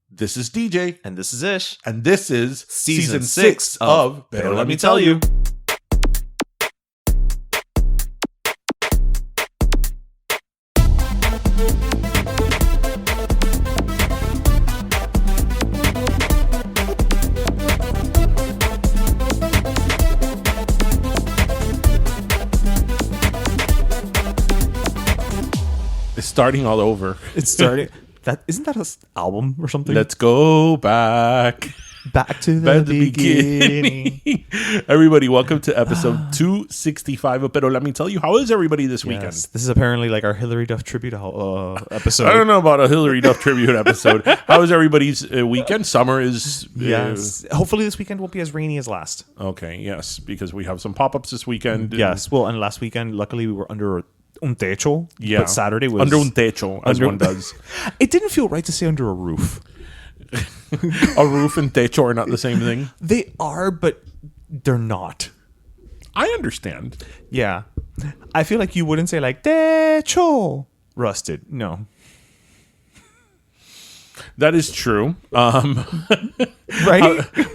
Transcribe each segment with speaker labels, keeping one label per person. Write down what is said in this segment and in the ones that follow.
Speaker 1: This is DJ.
Speaker 2: And this is Ish.
Speaker 1: And this is
Speaker 2: Season 6 of
Speaker 1: Pero Let Me Tell You. It's starting all over.
Speaker 2: It's starting. Isn't that an album or something?
Speaker 1: Let's go back
Speaker 2: to the beginning.
Speaker 1: Everybody, welcome to episode 265 of Pero Let Me Tell You. How is everybody this weekend?
Speaker 2: This is apparently like our Hillary Duff tribute episode.
Speaker 1: I don't know about a Hillary Duff tribute episode. How is everybody's weekend? Summer is...
Speaker 2: Yes. Hopefully this weekend won't be as rainy as last.
Speaker 1: Okay, yes, because we have some pop-ups this weekend.
Speaker 2: Yes, well, and last weekend, luckily we were under un techo.
Speaker 1: Yeah.
Speaker 2: But Saturday was...
Speaker 1: Under un techo, as one does.
Speaker 2: It didn't feel right to say under a roof.
Speaker 1: A roof and techo are not the same thing?
Speaker 2: They are, but they're not.
Speaker 1: I understand.
Speaker 2: Yeah. I feel like you wouldn't say like, techo. Rusted. No.
Speaker 1: That is true.
Speaker 2: Right?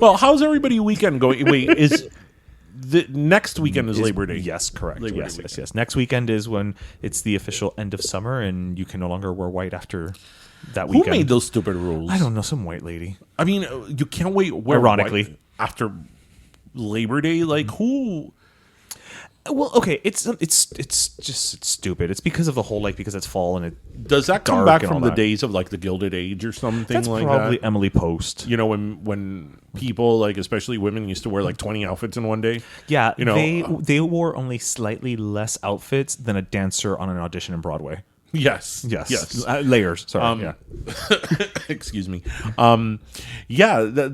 Speaker 1: How's everybody weekend going? Wait, is... The next weekend is Labor Day.
Speaker 2: Yes, correct.
Speaker 1: Labor
Speaker 2: Yes.
Speaker 1: Day
Speaker 2: Next weekend is when it's the official end of summer and you can no longer wear white after that weekend.
Speaker 1: Who made those stupid rules?
Speaker 2: I don't know, some white lady.
Speaker 1: I mean, you can't wear
Speaker 2: Ironically.
Speaker 1: white after Labor Day. Like, who?
Speaker 2: Well, okay, it's just stupid. It's because of the whole because it's fall and it
Speaker 1: Does that come
Speaker 2: dark
Speaker 1: back
Speaker 2: and
Speaker 1: from
Speaker 2: all
Speaker 1: the
Speaker 2: that.
Speaker 1: days of like the Gilded Age or something
Speaker 2: That's
Speaker 1: like
Speaker 2: probably
Speaker 1: that?
Speaker 2: Emily Post.
Speaker 1: You know, when people like especially women used to wear like 20 outfits in one day.
Speaker 2: Yeah,
Speaker 1: you know,
Speaker 2: they wore only slightly less outfits than a dancer on an audition in Broadway.
Speaker 1: Yes.
Speaker 2: Layers. Sorry. Yeah.
Speaker 1: Excuse me. Yeah,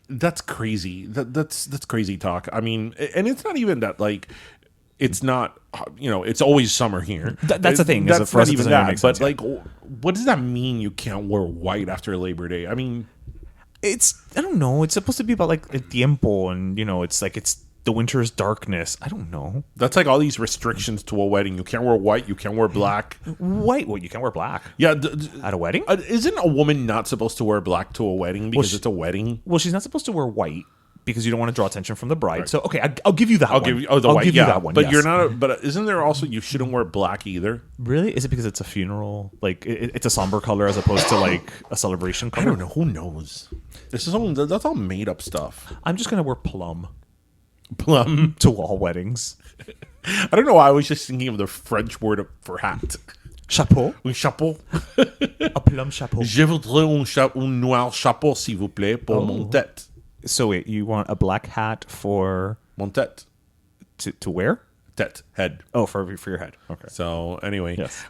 Speaker 1: that's crazy. That's crazy talk. I mean, and it's not even that it's not, it's always summer here.
Speaker 2: That's the thing.
Speaker 1: That's
Speaker 2: for us,
Speaker 1: not
Speaker 2: it
Speaker 1: even
Speaker 2: doesn't really
Speaker 1: that.
Speaker 2: make sense,
Speaker 1: But what does that mean? You can't wear white after Labor Day? I mean,
Speaker 2: it's, I don't know. It's supposed to be about like el tiempo, and it's the winter's darkness. I don't know.
Speaker 1: that's like all these restrictions to a wedding. You can't wear white. You can't wear black.
Speaker 2: White? Well, you can't wear black
Speaker 1: Yeah.
Speaker 2: at a wedding.
Speaker 1: Isn't a woman not supposed to wear black to a wedding because
Speaker 2: Well,
Speaker 1: it's a wedding?
Speaker 2: Well, she's not supposed to wear white because you don't want to draw attention from the bride. Right. So, okay, I'll give you that one.
Speaker 1: I'll give you the
Speaker 2: I'll
Speaker 1: white.
Speaker 2: give you that one.
Speaker 1: But
Speaker 2: yes.
Speaker 1: you're not. But isn't there also you shouldn't wear black either?
Speaker 2: Really? Is it because it's a funeral? Like it's a somber color as opposed to like a celebration color?
Speaker 1: I don't know. Who knows? That's all made up stuff.
Speaker 2: I'm just gonna wear plum
Speaker 1: Plum.
Speaker 2: to all weddings.
Speaker 1: I don't know why I was just thinking of the French word for hat.
Speaker 2: Chapeau.
Speaker 1: Un chapeau.
Speaker 2: A plum chapeau.
Speaker 1: Je voudrais un noir chapeau, s'il vous plaît, pour mon tête.
Speaker 2: So wait, you want a black hat for
Speaker 1: Mon tête.
Speaker 2: to wear?
Speaker 1: Tête. Head.
Speaker 2: Oh, for your head. Okay.
Speaker 1: So anyway.
Speaker 2: Yes.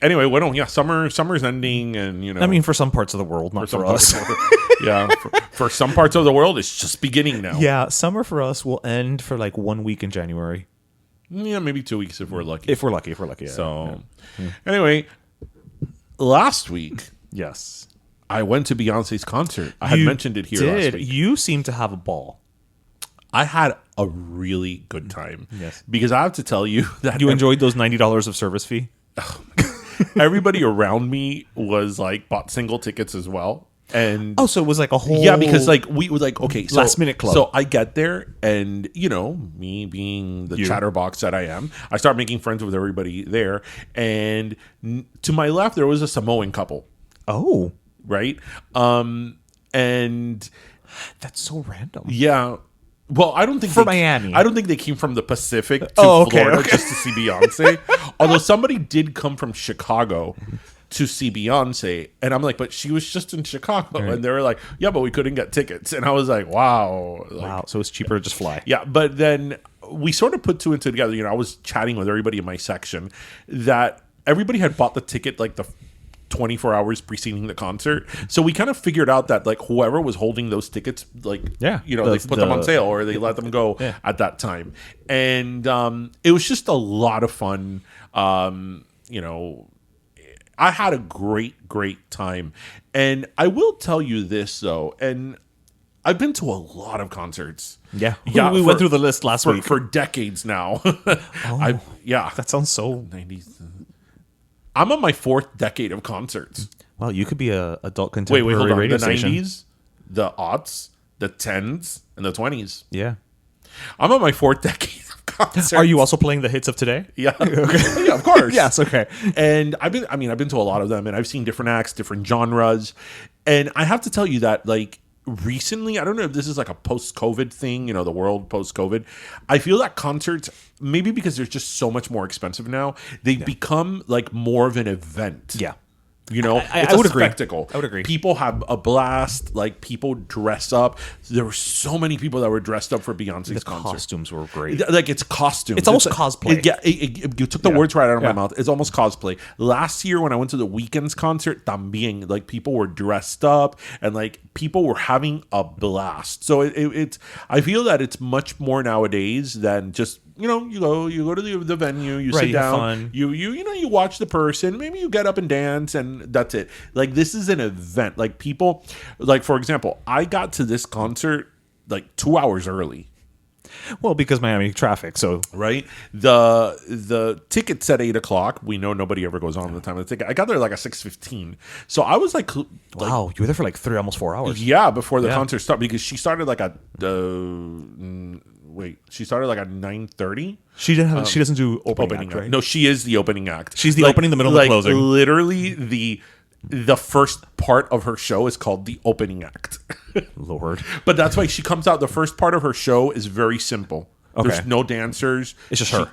Speaker 1: Anyway, well, yeah, summer's ending, and
Speaker 2: I mean, for some parts of the world, not for us.
Speaker 1: Yeah, for some parts of the world, it's just beginning now.
Speaker 2: Yeah, summer for us will end for like 1 week in January.
Speaker 1: Yeah, maybe 2 weeks if we're lucky.
Speaker 2: If we're lucky. Yeah.
Speaker 1: So, anyway, last week,
Speaker 2: yes,
Speaker 1: I went to Beyonce's concert. I had mentioned it here last week.
Speaker 2: You seem to have a ball.
Speaker 1: I had a really good time.
Speaker 2: Yes.
Speaker 1: Because I have to tell you that...
Speaker 2: You enjoyed those $90 of service fee?
Speaker 1: Everybody around me was bought single tickets as well. And
Speaker 2: so it was like a whole...
Speaker 1: Yeah, because we were okay, so...
Speaker 2: Last minute club.
Speaker 1: So I get there and, me being the chatterbox that I am, I start making friends with everybody there. And to my left, there was a Samoan couple.
Speaker 2: Oh.
Speaker 1: Right? And...
Speaker 2: That's so random.
Speaker 1: Yeah. Well, I don't think
Speaker 2: Miami.
Speaker 1: I don't think they came from the Pacific to Florida just to see Beyonce. Although somebody did come from Chicago to see Beyonce, and I'm like, but she was just in Chicago, right. And they were like, yeah, but we couldn't get tickets, and I was like, wow,
Speaker 2: wow. So it's cheaper to just fly.
Speaker 1: Yeah, but then we sort of put two and two together. I was chatting with everybody in my section that everybody had bought the ticket the 24 hours preceding the concert. So we kind of figured out that whoever was holding those tickets, they put them on sale or they let them go at that time. And it was just a lot of fun. I had a great time. And I will tell you this though, and I've been to a lot of concerts.
Speaker 2: Yeah. We went through the list last week.
Speaker 1: For decades now.
Speaker 2: That sounds so
Speaker 1: 90s. I'm on my fourth decade of concerts.
Speaker 2: Well, you could be a adult
Speaker 1: Wait,
Speaker 2: contemporary
Speaker 1: hold on.
Speaker 2: radio
Speaker 1: The
Speaker 2: station.
Speaker 1: 90s, the aughts, the 10s, and the 20s.
Speaker 2: Yeah.
Speaker 1: I'm on my 4th decade of concerts.
Speaker 2: Are you also playing the hits of today?
Speaker 1: Yeah. Yeah, of course.
Speaker 2: Yes. Okay.
Speaker 1: And I've been to a lot of them, and I've seen different acts, different genres. And I have to tell you that, like, recently, I don't know if this is like a post-COVID thing, the world post-COVID. I feel that concerts, maybe because they're just so much more expensive now, they've become like more of an event.
Speaker 2: Yeah.
Speaker 1: It's
Speaker 2: I would
Speaker 1: a
Speaker 2: agree.
Speaker 1: spectacle.
Speaker 2: I would agree.
Speaker 1: People have a blast. Like, people dress up. There were so many people that were dressed up for Beyonce's
Speaker 2: The
Speaker 1: concert.
Speaker 2: costumes were great.
Speaker 1: Like, it's costumes.
Speaker 2: It's almost cosplay.
Speaker 1: You took the words right out of my
Speaker 2: Yeah.
Speaker 1: mouth. It's almost cosplay. Last year when I went to the Weeknd's concert, también, like, people were dressed up and like people were having a blast. So it's I feel that it's much more nowadays than just you go to the venue, you
Speaker 2: Right,
Speaker 1: sit
Speaker 2: you have
Speaker 1: down,
Speaker 2: fun.
Speaker 1: you watch the person, maybe you get up and dance, and that's it. Like, this is an event. Like, people, like, for example, I got to this concert like 2 hours early.
Speaker 2: Well, because Miami traffic. So
Speaker 1: Right, the ticket said 8:00. We know nobody ever goes on the time of the ticket. I got there like at 6:15, so I was like,
Speaker 2: wow, you were there for like 3, almost 4 hours.
Speaker 1: yeah, before the
Speaker 2: Yeah.
Speaker 1: concert started, because she started like at she started like at 9:30.
Speaker 2: She didn't have. She doesn't do opening act, right?
Speaker 1: No, she is the opening act.
Speaker 2: She's the opening, the middle, and the closing.
Speaker 1: Literally, the first part of her show is called the opening act.
Speaker 2: Lord.
Speaker 1: But that's why she comes out. The first part of her show is very simple.
Speaker 2: Okay.
Speaker 1: There's no dancers.
Speaker 2: It's just her.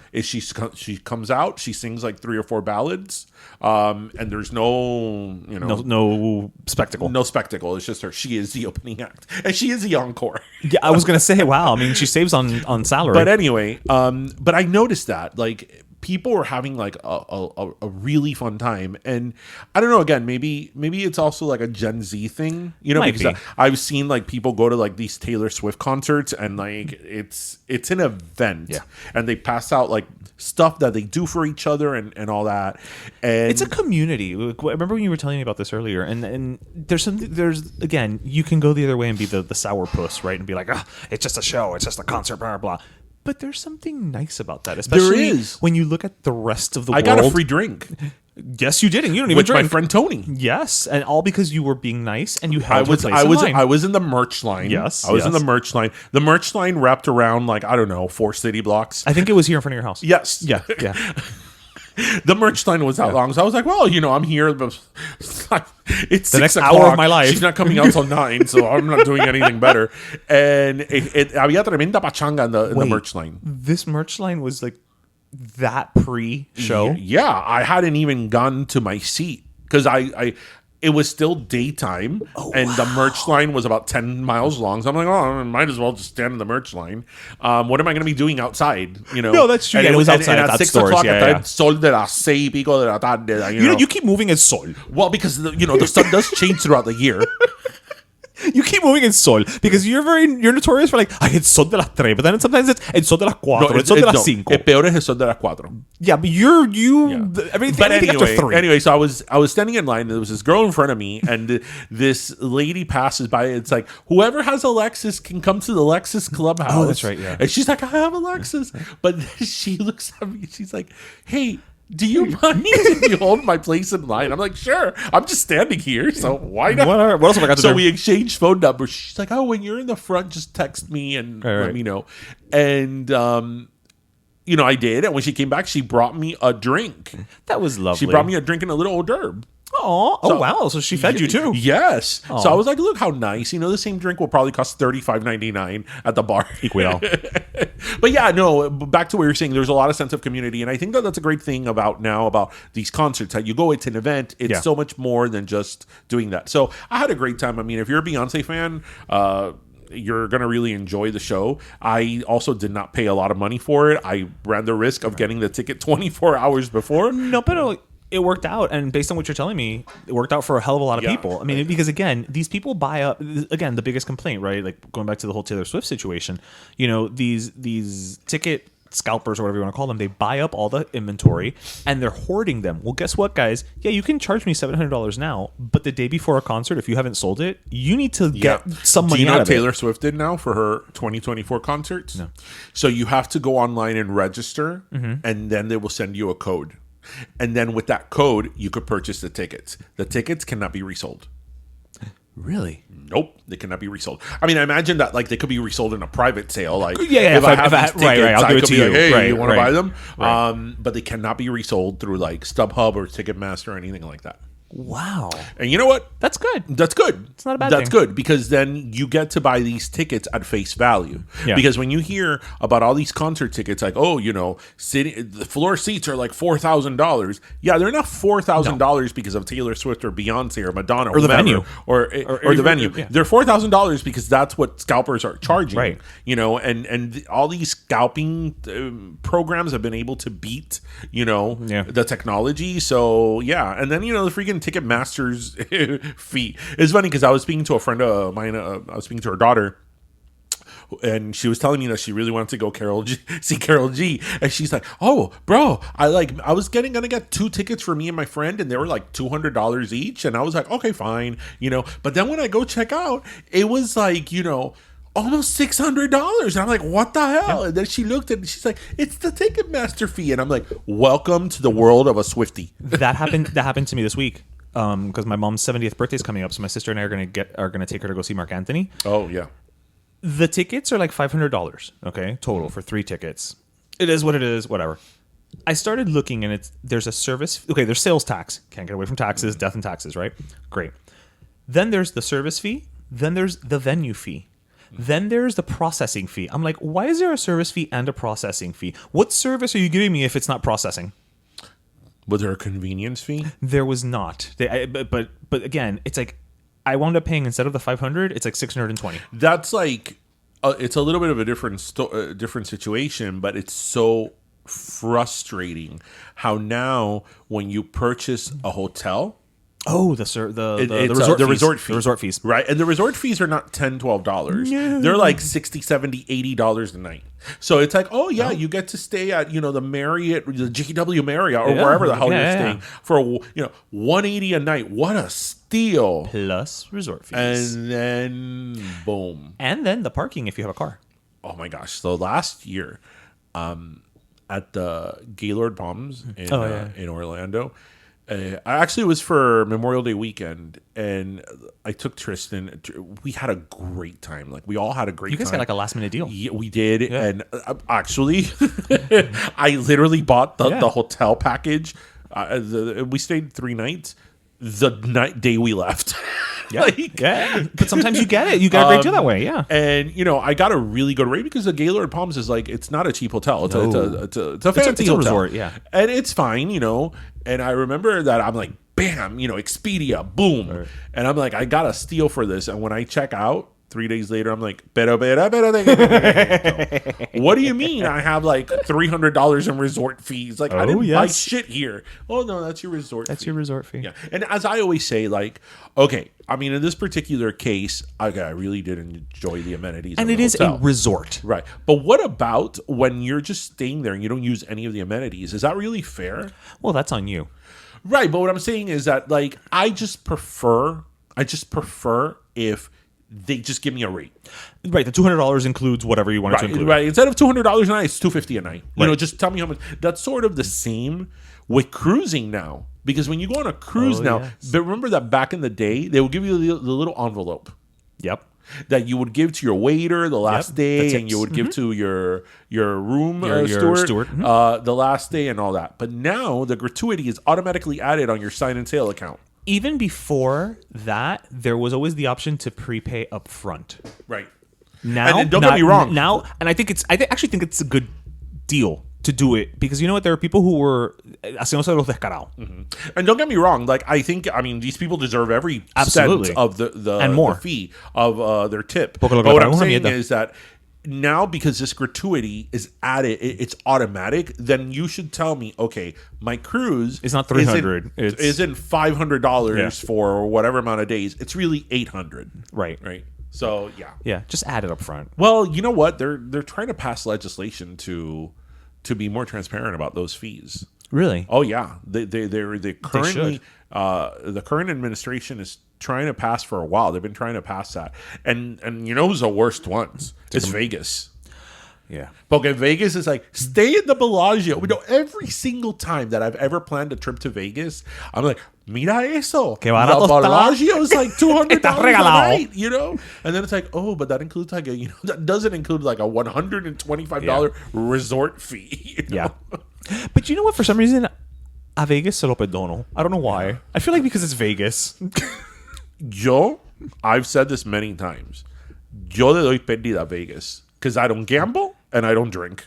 Speaker 1: She comes out. She sings like 3 or 4 ballads. And there's no
Speaker 2: No spectacle.
Speaker 1: no spectacle. It's just her. She is the opening act, and she is the encore.
Speaker 2: Yeah, I was gonna say, wow. I mean, she saves on salary.
Speaker 1: But anyway, but I noticed that, like, people were having like a really fun time, and I don't know. Again, maybe it's also like a Gen Z thing,
Speaker 2: Might
Speaker 1: because
Speaker 2: be.
Speaker 1: I've seen like people go to like these Taylor Swift concerts, and like it's an event,
Speaker 2: Yeah.
Speaker 1: and they pass out like stuff that they do for each other and all that, and
Speaker 2: it's a community. Like, I remember when you were telling me about this earlier, and there's again, you can go the other way and be the sour puss, right, and be like, it's just a show, it's just a concert, blah blah. But there's something nice about that, especially
Speaker 1: is.
Speaker 2: when you look at the rest of the
Speaker 1: I
Speaker 2: world.
Speaker 1: got a free drink
Speaker 2: Yes, you did, and you don't even
Speaker 1: with
Speaker 2: drink.
Speaker 1: my friend Tony.
Speaker 2: Yes, and all because you were being nice and you
Speaker 1: I
Speaker 2: held your place in line.
Speaker 1: I was in the merch line.
Speaker 2: Yes,
Speaker 1: I was in
Speaker 2: yes.
Speaker 1: the merch line. The merch line wrapped around like, I don't know, 4 city blocks.
Speaker 2: I think it was here in front of your house.
Speaker 1: Yes.
Speaker 2: Yeah.
Speaker 1: The merch line was that long, so I was like, well, I'm here. But it's
Speaker 2: The
Speaker 1: 6
Speaker 2: next
Speaker 1: o'clock.
Speaker 2: hour of my life.
Speaker 1: She's not coming out till 9, so I'm not doing anything better. And había tremenda pachanga in the
Speaker 2: Wait.
Speaker 1: merch line.
Speaker 2: This merch line was like that pre-show.
Speaker 1: Yeah, I hadn't even gotten to my seat because it was still daytime, and the merch line was about 10 miles long. So I'm like, I might as well just stand in the merch line. What am I going to be doing outside?
Speaker 2: No, that's true.
Speaker 1: And
Speaker 2: Yeah, it was outside
Speaker 1: and
Speaker 2: at
Speaker 1: at
Speaker 2: that
Speaker 1: 6
Speaker 2: stores,
Speaker 1: o'clock,
Speaker 2: yeah,
Speaker 1: at
Speaker 2: yeah.
Speaker 1: that sol de las 6 y pico de la tarde.
Speaker 2: You know, you keep moving in sol.
Speaker 1: Well, because the sun does change throughout the year.
Speaker 2: You keep moving in sol because you're notorious for like, it's sol de las 3, but then sometimes it's sol de las 4, it's sol de las 5.
Speaker 1: El peor es el sol de las 4.
Speaker 2: Yeah, but everything
Speaker 1: But
Speaker 2: after 3.
Speaker 1: anyway, so I was standing in line, and there was this girl in front of me, and this lady passes by. It's like, whoever has a Lexus can come to the Lexus Clubhouse.
Speaker 2: Oh, that's right, yeah.
Speaker 1: And she's like, I have a Lexus. But then she looks at me, she's like, hey, do you mind if you hold my place in line? I'm like, sure. I'm just standing here, so why not?
Speaker 2: What else have I got to
Speaker 1: So
Speaker 2: do?
Speaker 1: we exchanged phone numbers. She's like, oh, when you're in the front, just text me and let me know. And I did. And when she came back, she brought me a drink.
Speaker 2: That was lovely.
Speaker 1: She brought me a drink and a little hors d'oeuvre.
Speaker 2: Oh wow! So she fed you too.
Speaker 1: Yes. So I was like, look how nice. The same drink will probably cost $35.99 at the bar.
Speaker 2: Equal.
Speaker 1: But yeah, no, back to what you're saying. There's a lot of sense of community. And I think that that's a great thing about these concerts. That you go, it's an event. It's so much more than just doing that. So I had a great time. I mean, if you're a Beyonce fan, you're going to really enjoy the show. I also did not pay a lot of money for it. I ran the risk of getting the ticket 24 hours before.
Speaker 2: No, but it worked out, and based on what you're telling me, it worked out for a hell of a lot of people. I mean, because again, these people buy up. Again, the biggest complaint, right? Like going back to the whole Taylor Swift situation. These ticket scalpers or whatever you want to call them, they buy up all the inventory and they're hoarding them. Well, guess what, guys? Yeah, you can charge me $700 now, but the day before a concert, if you haven't sold it, you need to get some money
Speaker 1: Do you know
Speaker 2: out
Speaker 1: what
Speaker 2: of it.
Speaker 1: Taylor Swift did now for her 2024 concerts?
Speaker 2: No.
Speaker 1: So you have to go online and register, and then they will send you a code. And then with that code, you could purchase the tickets. The tickets cannot be resold.
Speaker 2: Really?
Speaker 1: Nope, they cannot be resold. I mean, I imagine that like they could be resold in a private sale. Like,
Speaker 2: if I have these tickets,
Speaker 1: I'll give it to you. Like, hey, you want to buy them?
Speaker 2: Right.
Speaker 1: But they cannot be resold through like StubHub or Ticketmaster or anything like that.
Speaker 2: Wow.
Speaker 1: And you know what?
Speaker 2: That's good.
Speaker 1: That's good.
Speaker 2: It's not a bad
Speaker 1: That's
Speaker 2: thing.
Speaker 1: good because then you get to buy these tickets at face value.
Speaker 2: Yeah.
Speaker 1: Because when you hear about all these concert tickets, like, oh, you know, the floor seats are like $4,000. Yeah, they're not $4,000 because of Taylor Swift or Beyonce or Madonna
Speaker 2: Or the venue.
Speaker 1: or the venue.
Speaker 2: Yeah.
Speaker 1: They're $4,000 because that's what scalpers are charging.
Speaker 2: Right.
Speaker 1: You know, and all these scalping programs have been able to beat, you know, the technology. So yeah, and then you know the freaking Ticketmaster's fee. It's funny because I was speaking to a friend of mine. I was speaking to her daughter, and she was telling me that she really wanted to go see Carol G. And she's like, "Oh, bro, I was gonna get 2 tickets for me and my friend, and they were like $200 each." And I was like, "Okay, fine," you know. But then when I go check out, it was like, you know, almost $600. And I'm like, what the hell? And then she looked at it, she's like, it's the Ticketmaster fee. And I'm like, welcome to the world of a Swiftie.
Speaker 2: That happened to me this week. Because my mom's 70th birthday is coming up, so my sister and I are gonna take her to go see Mark Anthony.
Speaker 1: Oh yeah.
Speaker 2: The tickets are like $500, okay, total for 3 tickets. It is what it is, whatever. I started looking and there's a service. Okay, there's sales tax. Can't get away from taxes, death and taxes, right? Great. Then there's the service fee. Then there's the venue fee. Then there's the processing fee. I'm like, why is there a service fee and a processing fee? What service are you giving me if it's not processing?
Speaker 1: Was there a convenience fee?
Speaker 2: There was not. But again, it's like I wound up paying instead of the $500, it's like $620.
Speaker 1: That's like it's a little bit of a different situation, but it's so frustrating how now when you purchase a hotel.
Speaker 2: Oh, the resort fees.
Speaker 1: Right. And the resort fees are not $10, $12. No. They're like $60, $70, $80 a night. So it's like, oh, yeah, you get to stay at, you know, the Marriott, the GW Marriott, or wherever the hell you're staying for, you know, $180 a night. What a steal.
Speaker 2: Plus resort fees.
Speaker 1: And then, boom.
Speaker 2: And then the parking if you have a car.
Speaker 1: Oh, my gosh. So last year at the Gaylord Palms in Orlando, I actually was for Memorial Day weekend, and I took Tristan. We had a great time. Like, we all had a great time.
Speaker 2: You guys got like a last minute deal.
Speaker 1: Yeah, we did. Yeah. And actually, I literally bought the hotel package. We stayed 3 nights. The day we left.
Speaker 2: Yeah. But sometimes you get it. You got a great deal that way. Yeah.
Speaker 1: And, you know, I got a really good rate because the Gaylord Palms is like, it's not a cheap hotel. It's a fancy hotel.
Speaker 2: Resort, yeah.
Speaker 1: And it's fine, you know. And I remember that I'm like, bam, you know, Expedia, boom. Right. And I'm like, I got a steal for this. And when I check out, 3 days later, I'm like, better. What do you mean I have like $300 in resort fees? Like, I didn't buy shit here. Oh, no, that's your resort fee.
Speaker 2: That's your resort fee.
Speaker 1: Yeah. And as I always say, like, okay, I mean, in this particular case, I really did enjoy the amenities.
Speaker 2: And it is a resort.
Speaker 1: Right. But what about when you're just staying there and you don't use any of the amenities? Is that really fair?
Speaker 2: Well, that's on you.
Speaker 1: Right. But what I'm saying is that, like, I just prefer if they just give me a rate.
Speaker 2: Right, the $200 includes whatever you want it to include.
Speaker 1: Right, instead of $200 a night, it's $250 a night. You know, just tell me how much. That's sort of the same with cruising now. Because when you go on a cruise but remember that back in the day, they would give you the little envelope.
Speaker 2: Yep.
Speaker 1: That you would give to your waiter the last day, and you would give to your room steward the last day and all that. But now the gratuity is automatically added on your sign and sale account.
Speaker 2: Even before that, there was always the option to prepay up front.
Speaker 1: Right.
Speaker 2: Now,
Speaker 1: and don't get me wrong.
Speaker 2: Now, and I actually think it's a good deal to do it because you know what? There are people who were haciéndose los descarados.
Speaker 1: And don't get me wrong. Like, I think, these people deserve every cent of the
Speaker 2: and more
Speaker 1: the fee of their tip. But what I'm saying is that now, because this gratuity is added, it's automatic, then you should tell me, okay, my cruise
Speaker 2: it's not $300.
Speaker 1: Isn't $500 for whatever amount of days. It's really $800.
Speaker 2: Right.
Speaker 1: So, yeah.
Speaker 2: Yeah, just add it up front.
Speaker 1: Well, you know what? They're trying to pass legislation to be more transparent about those fees.
Speaker 2: Really?
Speaker 1: Oh, yeah. They currently the current administration is trying to pass for a while. They've been trying to pass that. And you know who's the worst ones? It's Vegas.
Speaker 2: Yeah.
Speaker 1: Porque Vegas is like, stay in the Bellagio. You know, every single time that I've ever planned a trip to Vegas, I'm like, mira eso.
Speaker 2: Que barato
Speaker 1: the
Speaker 2: está.
Speaker 1: Bellagio is like $200
Speaker 2: Está
Speaker 1: a
Speaker 2: regalado.
Speaker 1: night, you know? And then it's like, oh, but that includes like a, you know, that doesn't include like a $125 resort fee. You know?
Speaker 2: Yeah. But you know what? For some reason, a Vegas se lo perdono. I don't know why. I feel like because it's Vegas.
Speaker 1: I've said this many times. Yo le doy pérdida a Vegas because I don't gamble and I don't drink.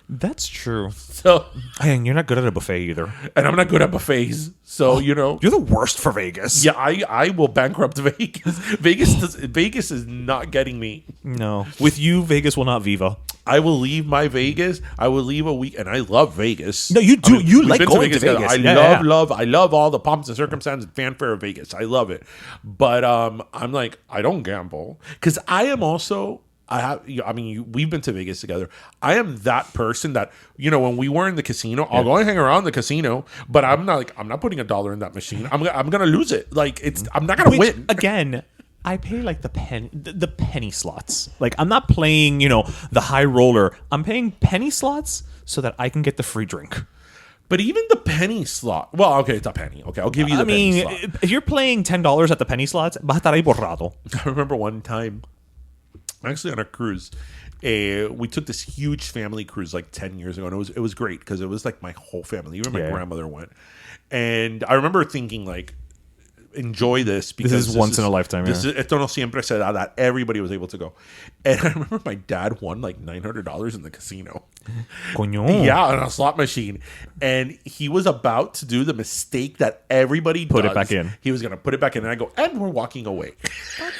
Speaker 2: That's true.
Speaker 1: So,
Speaker 2: And you're not good at a buffet either.
Speaker 1: and I'm not good at buffets. So, you know.
Speaker 2: You're the worst for Vegas.
Speaker 1: Yeah, I will bankrupt Vegas. Vegas is not getting me.
Speaker 2: No. With you, Vegas will not viva.
Speaker 1: I will leave my Vegas. I will leave a week, and I love Vegas.
Speaker 2: No, you do. You
Speaker 1: we've
Speaker 2: like
Speaker 1: been
Speaker 2: going to
Speaker 1: together.
Speaker 2: Vegas.
Speaker 1: I love all the pomps and circumstances and fanfare of Vegas. I love it. But I'm like, I don't gamble because I am also. We've been to Vegas together. I am that person that, you know, when we were in the casino, I'll go and hang around the casino, but I'm not putting $1 in that machine. I'm gonna lose it. Like I'm not gonna win.
Speaker 2: Again, I pay like the penny slots. Like I'm not playing, you know, the high roller. I'm paying penny slots so that I can get the free drink.
Speaker 1: But even the penny slot. Well, okay, it's a penny. Okay, I'll give you the penny slot.
Speaker 2: If you're playing $10 at the penny slots, vas a estar ahí borrado.
Speaker 1: I remember one time, actually on a cruise, we took this huge family cruise like 10 years ago, and it was great because it was like my whole family. Even my grandmother went, and I remember thinking like, enjoy this because
Speaker 2: this is once in a lifetime.
Speaker 1: Esto no siempre se da, that everybody was able to go. And I remember my dad won like $900 in the casino.
Speaker 2: Coño.
Speaker 1: Yeah, on a slot machine. And he was about to do the mistake that everybody
Speaker 2: Put
Speaker 1: does.
Speaker 2: it back in.
Speaker 1: He was going to put it back in. And I go, and we're walking away.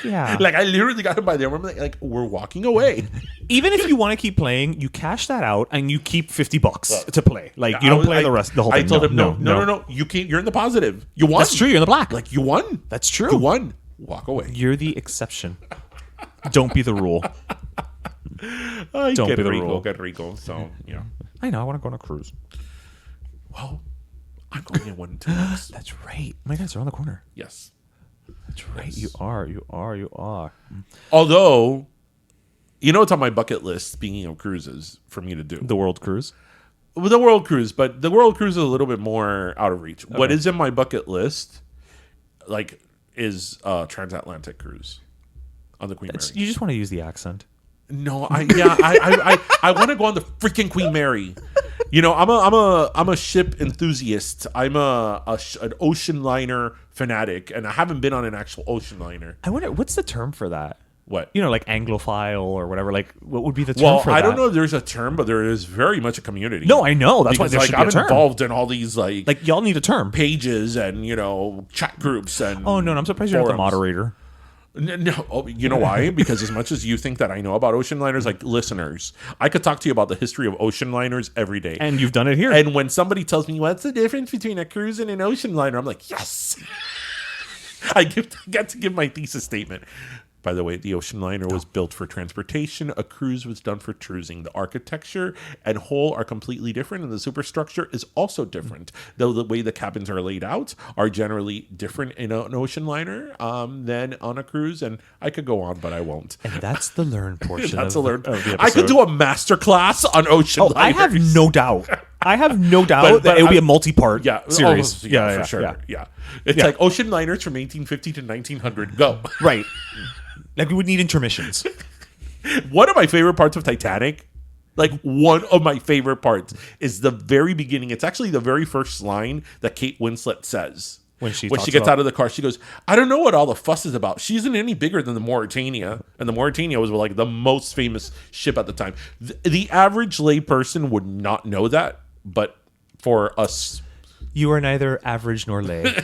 Speaker 2: Yeah.
Speaker 1: Like, I literally got him by there. I remember, like, we're walking away.
Speaker 2: Even if you want to keep playing, you cash that out and you keep $50 to play. Like, you don't play the whole thing.
Speaker 1: I told him, no. You can't. You're in the positive. You won.
Speaker 2: That's true. You're in the black.
Speaker 1: Like, you won.
Speaker 2: That's true.
Speaker 1: You won. Walk away.
Speaker 2: You're the exception. Don't be the rule. Don't be the rule.
Speaker 1: Get rico. So, yeah.
Speaker 2: I know. I want to go on a cruise.
Speaker 1: Well, I'm going in 1 2 weeks.
Speaker 2: That's right. My guys are on the corner.
Speaker 1: Yes.
Speaker 2: That's right. Yes. You are.
Speaker 1: Although, you know, it's on my bucket list, speaking of cruises, for me to do.
Speaker 2: The world cruise?
Speaker 1: Well, the world cruise, but the world cruise is a little bit more out of reach. Okay. What is in my bucket list, like, is a transatlantic cruise on the Queen Mary.
Speaker 2: You just want to use the accent.
Speaker 1: No, I want to go on the freaking Queen Mary. You know, I'm a ship enthusiast. I'm an ocean liner fanatic, and I haven't been on an actual ocean liner.
Speaker 2: I wonder what's the term for that.
Speaker 1: What?
Speaker 2: You know, like Anglophile or whatever. Like, what would be the term for that?
Speaker 1: Well, I don't know if there's a term, but there is very much a community.
Speaker 2: No, I know. That's
Speaker 1: because,
Speaker 2: why there should be a term.
Speaker 1: I'm involved in all these like
Speaker 2: y'all need a term,
Speaker 1: pages and, you know, chat groups and.
Speaker 2: Oh no, I'm surprised you're not the moderator.
Speaker 1: No, you know why? Because as much as you think that I know about ocean liners, like listeners, I could talk to you about the history of ocean liners every day.
Speaker 2: And you've done it here.
Speaker 1: And when somebody tells me what's the difference between a cruise and an ocean liner, I'm like, yes. I get to give my thesis statement. By the way, the ocean liner was built for transportation. A cruise was done for cruising. The architecture and hull are completely different, and the superstructure is also different. Though the way the cabins are laid out are generally different in an ocean liner than on a cruise. And I could go on, but I won't.
Speaker 2: And that's the learn portion.
Speaker 1: That's the learn. I could do a master class on ocean liners.
Speaker 2: I have no doubt. That it would be a multi-part series.
Speaker 1: For sure. Yeah. It's like ocean liners from 1850 to 1900. Go.
Speaker 2: Right. Like, we would need intermissions.
Speaker 1: One of my favorite parts of Titanic, like one of my favorite parts, is the very beginning. It's actually the very first line that Kate Winslet says. When she gets out of the car, she goes, I don't know what all the fuss is about. She isn't any bigger than the Mauretania. And the Mauretania was like the most famous ship at the time. The average layperson would not know that. But for us...
Speaker 2: You are neither average nor lay.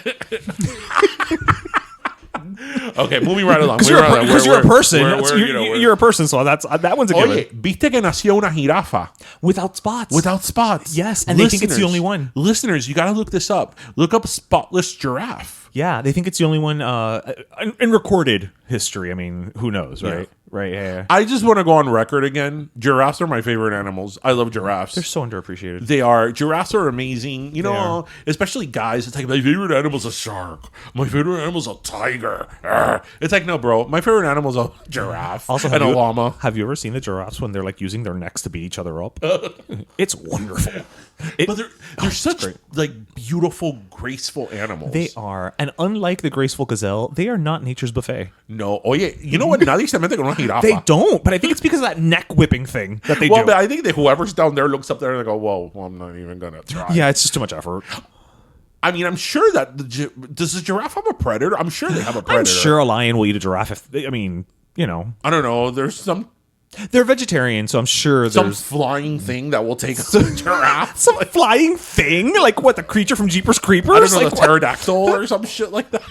Speaker 1: Okay, moving right along.
Speaker 2: Because you're a person. You're a person, so that one's a given.
Speaker 1: Oye, viste que nació una jirafa.
Speaker 2: Without spots.
Speaker 1: Without spots.
Speaker 2: Yes, and they think it's the only one.
Speaker 1: Listeners, you got to look this up. Look up spotless giraffe.
Speaker 2: Yeah, they think it's the only one in recorded history. I mean, who knows, right?
Speaker 1: Yeah.
Speaker 2: Right. Yeah.
Speaker 1: I just want to go on record again. Giraffes are my favorite animals. I love giraffes.
Speaker 2: They're so underappreciated.
Speaker 1: They are. Giraffes are amazing. You know, especially guys. It's like, my favorite animal's a shark. My favorite animal's a tiger. Arr. It's like, no, bro. My favorite animal's a giraffe
Speaker 2: Also,
Speaker 1: and a llama.
Speaker 2: Have you ever seen the giraffes when they're like using their necks to beat each other up? It's wonderful.
Speaker 1: But they're such like beautiful, graceful animals.
Speaker 2: They are. And unlike the graceful gazelle, they are not nature's buffet.
Speaker 1: No. Oh, yeah. You know what? Nadie se mete con una jirafa.
Speaker 2: They don't, but I think it's because of that neck whipping thing that they do.
Speaker 1: But I think that whoever's down there looks up there and they go, whoa, well, I'm not even going to try.
Speaker 2: Yeah, it's just too much effort.
Speaker 1: I mean, I'm sure that does the giraffe have a predator? I'm sure they have a predator.
Speaker 2: I'm sure a lion will eat a giraffe if they, I mean, you know.
Speaker 1: I don't know. There's
Speaker 2: They're vegetarian, so I'm sure
Speaker 1: some
Speaker 2: there's
Speaker 1: flying thing that will take a giraffe.
Speaker 2: some flying thing, like what, the creature from Jeepers Creepers?
Speaker 1: I don't know,
Speaker 2: like,
Speaker 1: the pterodactyl or some shit like that.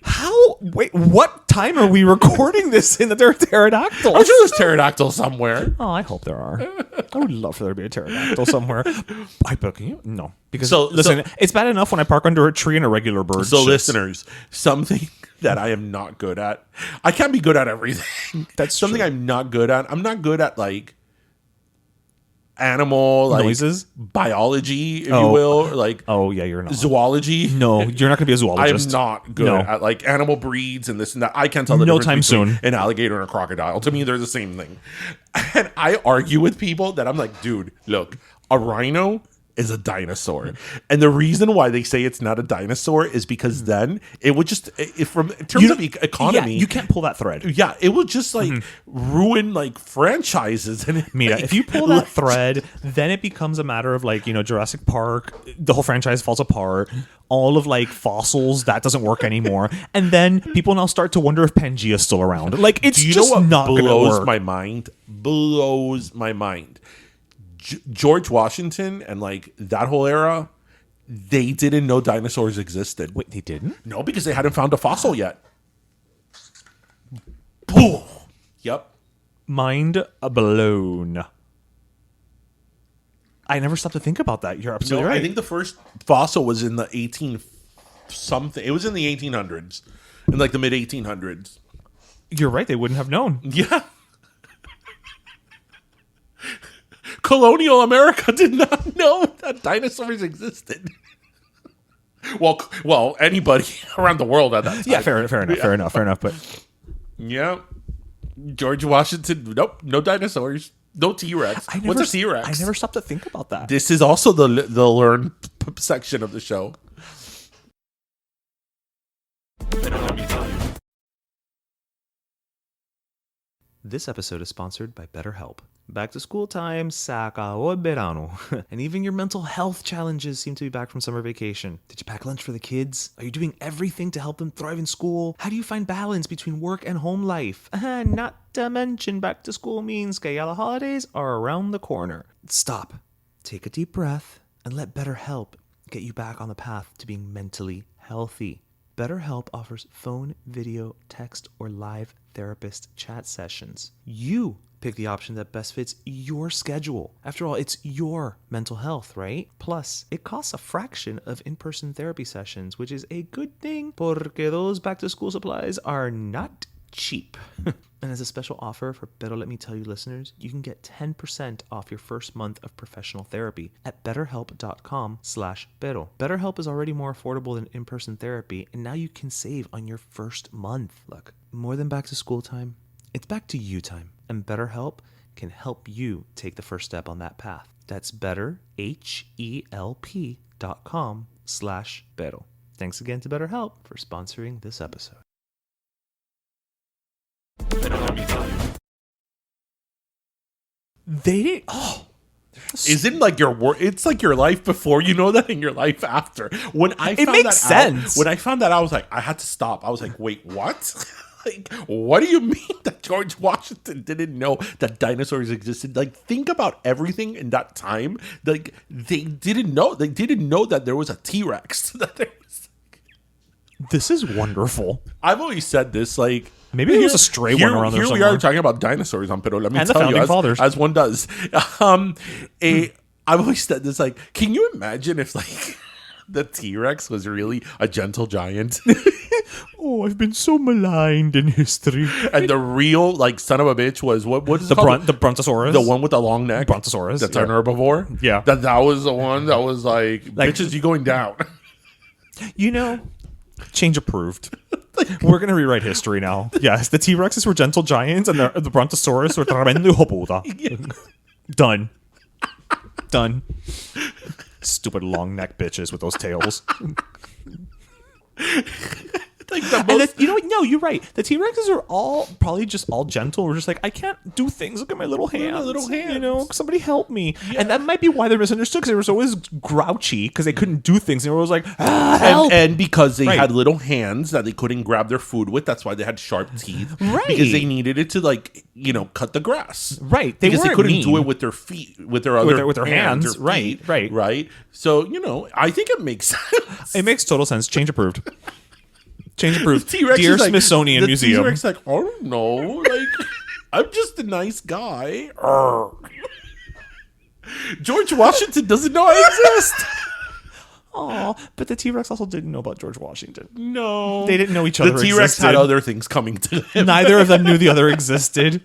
Speaker 2: How? Wait, what time are we recording this in that there are pterodactyls?
Speaker 1: I'm sure there's pterodactyl somewhere.
Speaker 2: Oh, I hope there are. I would love for there to be a pterodactyl somewhere. No, because listen, it's bad enough when I park under a tree and a regular bird.
Speaker 1: So,
Speaker 2: shits.
Speaker 1: listeners, something that I am not good at. I can't be good at everything.
Speaker 2: That's
Speaker 1: something
Speaker 2: true.
Speaker 1: I'm not good at. I'm not good at like animal
Speaker 2: noises,
Speaker 1: biology, if you will, like
Speaker 2: yeah, you're not
Speaker 1: zoology.
Speaker 2: No, you're not gonna be a zoologist.
Speaker 1: I'm not good at like animal breeds and this and that. I can't tell the
Speaker 2: No
Speaker 1: difference
Speaker 2: time
Speaker 1: between
Speaker 2: soon.
Speaker 1: an alligator and a crocodile. To me, they're the same thing. And I argue with people that I'm like, dude, look, a rhino is a dinosaur. And the reason why they say it's not a dinosaur is because then it would just, in terms of economy,
Speaker 2: you can't pull that thread.
Speaker 1: Yeah, it would just like ruin like franchises. And
Speaker 2: Mira, if you pull that thread, then it becomes a matter of like, you know, Jurassic Park, the whole franchise falls apart. All of like fossils, that doesn't work anymore. And then people now start to wonder if Pangea's still around. Like, it's just not going to work.
Speaker 1: My mind? Blows my mind. George Washington and like that whole era, they didn't know dinosaurs existed.
Speaker 2: Wait, they didn't?
Speaker 1: No, because they hadn't found a fossil yet. Boom. Yep.
Speaker 2: Mind blown. I never stopped to think about that. You're absolutely right.
Speaker 1: I think the first fossil was in the 18 something. It was in the 1800s, in like the mid 1800s.
Speaker 2: You're right. They wouldn't have known.
Speaker 1: Yeah. Colonial America did not know that dinosaurs existed. Well, anybody around the world at that time.
Speaker 2: Yeah, fair enough. But
Speaker 1: yeah, George Washington. Nope, no dinosaurs. No T-Rex. What's a T-Rex?
Speaker 2: I never stopped to think about that.
Speaker 1: This is also the learn section of the show.
Speaker 2: This episode is sponsored by BetterHelp. Back to school time, se acabó el verano. And even your mental health challenges seem to be back from summer vacation. Did you pack lunch for the kids? Are you doing everything to help them thrive in school? How do you find balance between work and home life? Not to mention back to school means que ya the holidays are around the corner. Stop. Take a deep breath and let BetterHelp get you back on the path to being mentally healthy. BetterHelp offers phone, video, text, or live therapist chat sessions. You pick the option that best fits your schedule. After all, it's your mental health, right? Plus, it costs a fraction of in-person therapy sessions, which is a good thing porque those back-to-school supplies are not cheap. And as a special offer for Pero Let Me Tell You listeners, you can get 10% off your first month of professional therapy at betterhelp.com/pero. BetterHelp is already more affordable than in-person therapy, and now you can save on your first month. Look, more than back to school time, it's back to you time, and BetterHelp can help you take the first step on that path. That's betterhelp.com/pero. Thanks again to BetterHelp for sponsoring this episode. They did.
Speaker 1: Isn't like your work? It's like your life before you know that, and your life after. When I found
Speaker 2: makes
Speaker 1: that
Speaker 2: sense.
Speaker 1: out, when I found that, I was like, I had to stop. I was like, wait, what? Like, what do you mean that George Washington didn't know that dinosaurs existed? Like, think about everything in that time. Like, they didn't know. They didn't know that there was a T-Rex.
Speaker 2: This is wonderful.
Speaker 1: I've always said this, like,
Speaker 2: maybe there was a stray one around there somewhere.
Speaker 1: Here we are talking about dinosaurs on Pero Let Me
Speaker 2: And the
Speaker 1: Tell
Speaker 2: founding
Speaker 1: You,
Speaker 2: fathers.
Speaker 1: as one does. I've always said this, like, can you imagine if, like, The T-Rex was really a gentle giant.
Speaker 2: Oh, I've been so maligned in history.
Speaker 1: And the real, like, son of a bitch was, what is it called?
Speaker 2: The Brontosaurus.
Speaker 1: The one with the long neck?
Speaker 2: Brontosaurus.
Speaker 1: That's an herbivore?
Speaker 2: Yeah.
Speaker 1: That was the one that was like bitches, you going down.
Speaker 2: You know, change approved. We're going to rewrite history now. Yes, the T-Rexes were gentle giants and the Brontosaurus were tremendo hopuda. Done. Done. Stupid long neck bitches with those tails.
Speaker 1: Like
Speaker 2: You know what? No, you're right. The T-Rexes are all probably just all gentle. We're just like, I can't do things. Look at my little hands. You know, somebody help me. Yeah. And that might be why they're misunderstood, because they were always grouchy because they couldn't do things. And they were always like, help.
Speaker 1: And because they had little hands that they couldn't grab their food with, that's why they had sharp teeth.
Speaker 2: Right.
Speaker 1: Because they needed it to, like, you know, cut the grass.
Speaker 2: Right.
Speaker 1: Because they couldn't do it with their feet, with their hands. Right. So, you know, I think it makes sense.
Speaker 2: It makes total sense. Change approved. Change approved.
Speaker 1: T-Rex
Speaker 2: Dear
Speaker 1: like,
Speaker 2: Smithsonian
Speaker 1: the
Speaker 2: Museum.
Speaker 1: T-Rex like, I don't know. Like, I'm just a nice guy. George Washington doesn't know I exist.
Speaker 2: Oh, but the T-Rex also didn't know about George Washington.
Speaker 1: No.
Speaker 2: They didn't know each other.
Speaker 1: The T-Rex
Speaker 2: existed.
Speaker 1: had other things coming to him.
Speaker 2: Neither of them knew the other existed.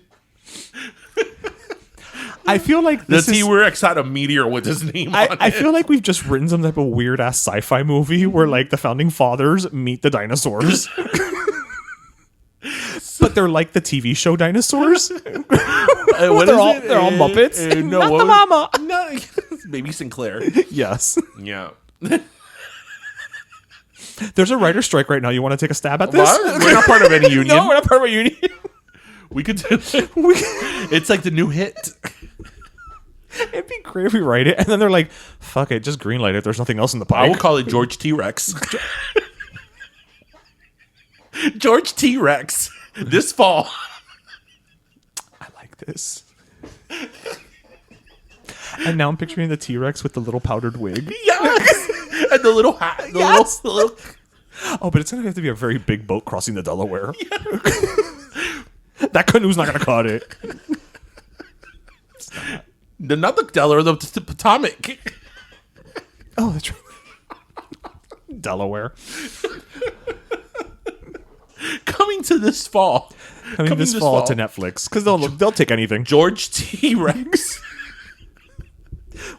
Speaker 2: I feel like
Speaker 1: the T-Rex had a meteor with his name on it.
Speaker 2: I feel like we've just written some type of weird ass sci-fi movie where like the founding fathers meet the dinosaurs. But they're like the TV show dinosaurs. They're all Muppets.
Speaker 1: No,
Speaker 2: not the mama.
Speaker 1: No, maybe Sinclair.
Speaker 2: Yes.
Speaker 1: Yeah.
Speaker 2: There's a writer strike right now. You want to take a stab at this?
Speaker 1: What? We're not part of any union.
Speaker 2: No, we're not part of a union.
Speaker 1: We could do it. It's like the new hit.
Speaker 2: It'd be great if we write it and then they're like, fuck it, just greenlight it. There's nothing else in the pipe.
Speaker 1: I will call it George T-Rex. George T-Rex. This fall.
Speaker 2: I like this. And now I'm picturing the T-Rex with the little powdered wig.
Speaker 1: Yes! And the little hat. The little...
Speaker 2: Oh, but it's going to have to be a very big boat crossing the Delaware. Yeah. That canoe's not going to cut it.
Speaker 1: Not the Delaware, the Potomac.
Speaker 2: Oh, that's right. Delaware.
Speaker 1: Coming to this fall.
Speaker 2: Coming this fall to Netflix. Because they'll take anything.
Speaker 1: George T-Rex.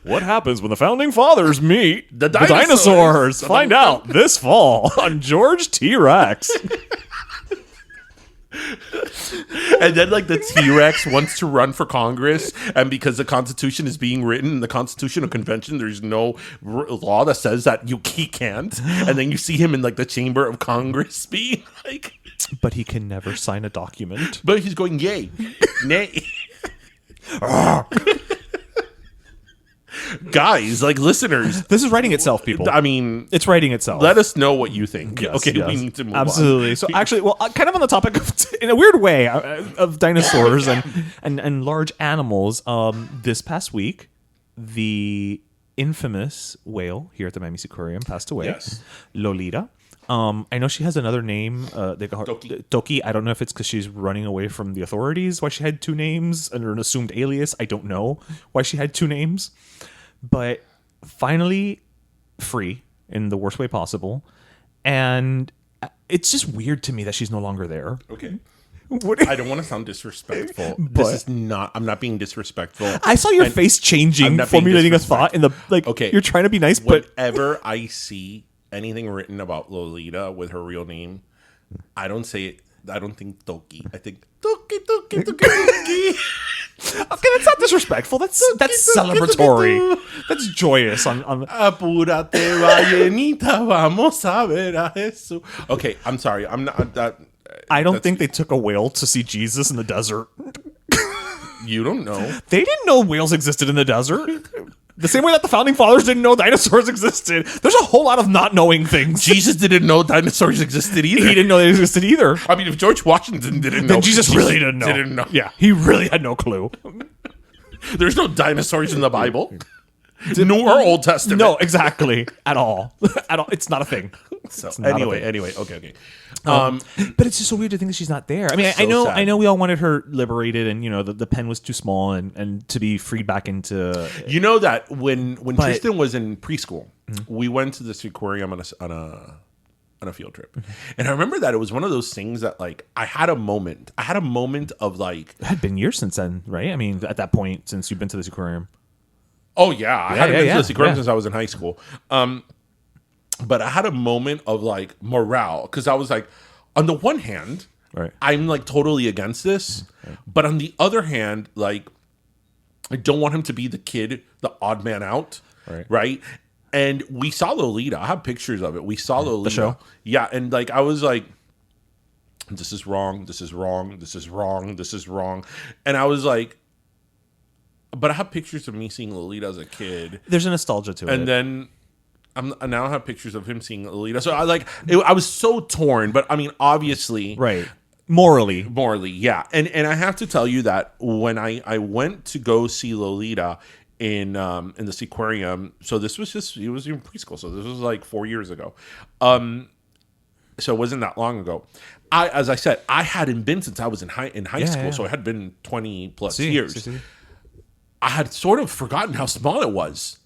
Speaker 2: What happens when the founding fathers meet
Speaker 1: the dinosaurs?
Speaker 2: Find out this fall on George T-Rex.
Speaker 1: And then, like, the T-Rex wants to run for Congress, and because the Constitution is being written in the Constitutional Convention, there's no law that says that he can't. And then you see him in, like, the Chamber of Congress being like...
Speaker 2: But he can never sign a document.
Speaker 1: But he's going, yay, nay. Guys, like, listeners.
Speaker 2: This is writing itself, people.
Speaker 1: I mean...
Speaker 2: It's writing itself.
Speaker 1: Let us know what you think.
Speaker 2: Yes,
Speaker 1: okay,
Speaker 2: yes.
Speaker 1: we need to move
Speaker 2: Absolutely.
Speaker 1: on.
Speaker 2: So actually, well, kind of on the topic of, in a weird way, of dinosaurs and large animals, this past week, the infamous whale here at the Miami Aquarium passed away.
Speaker 1: Yes.
Speaker 2: Lolita. I know she has another name. They call her Toki. I don't know if it's because she's running away from the authorities, why she had two names, under an assumed alias. I don't know why she had two names. But finally free in the worst way possible. And it's just weird to me that she's no longer there.
Speaker 1: Okay. I don't want to sound disrespectful. I'm not being disrespectful.
Speaker 2: I saw your face changing, formulating a thought in the, like, okay, you're trying to be nice, but
Speaker 1: whenever I see anything written about Lolita with her real name, I don't say it. I don't think Toki. I think Toki.
Speaker 2: Okay, that's not disrespectful. That's celebratory. That's joyous.
Speaker 1: Apúrate, ballenita, vamos a ver a Jesús. Okay, I'm sorry. I'm not that.
Speaker 2: I don't think they took a whale to see Jesus in the desert.
Speaker 1: You don't know.
Speaker 2: They didn't know whales existed in the desert. The same way that the founding fathers didn't know dinosaurs existed. There's a whole lot of not knowing things.
Speaker 1: Jesus didn't know dinosaurs existed either.
Speaker 2: He didn't know they existed either.
Speaker 1: I mean, if George Washington didn't know,
Speaker 2: then Jesus really didn't know.
Speaker 1: Didn't know.
Speaker 2: Yeah, he really had no clue.
Speaker 1: There's no dinosaurs in the Bible. nor Old Testament.
Speaker 2: No, exactly. At all. At all. It's not a thing.
Speaker 1: So
Speaker 2: It's not a thing.
Speaker 1: anyway, okay.
Speaker 2: But it's just so weird to think that she's not there. I mean, I know,
Speaker 1: sad.
Speaker 2: I know, we all wanted her liberated, and the pen was too small, and to be freed back into.
Speaker 1: You know that when Tristan was in preschool, we went to this aquarium on a field trip, and I remember that it was one of those things that like I had a moment of like
Speaker 2: It had been years since then, right? I mean, at that point, since you've been to this aquarium.
Speaker 1: Oh yeah, I hadn't been to this aquarium
Speaker 2: yeah.
Speaker 1: since I was in high school. But I had a moment of like morale because I was like, on the one hand,
Speaker 2: Right.
Speaker 1: I'm like totally against this, but on the other hand, like I don't want him to be the kid, the odd man out, right? And we saw Lolita. I have pictures of it. We saw Lolita.
Speaker 2: The show?
Speaker 1: Yeah, and like I was like, this is wrong. This is wrong. This is wrong. This is wrong. And I was like, but I have pictures of me seeing Lolita as a kid.
Speaker 2: There's a nostalgia to it.
Speaker 1: And then I now have pictures of him seeing Lolita. So I was so torn. But I mean, obviously,
Speaker 2: right, morally,
Speaker 1: yeah. And I have to tell you that when I went to go see Lolita in this aquarium, so this was it was in preschool. So this was like 4 years ago. So it wasn't that long ago. As I said, I hadn't been since I was in high school.
Speaker 2: Yeah.
Speaker 1: So it had been 20 plus
Speaker 2: See.
Speaker 1: years. I had sort of forgotten how small it was.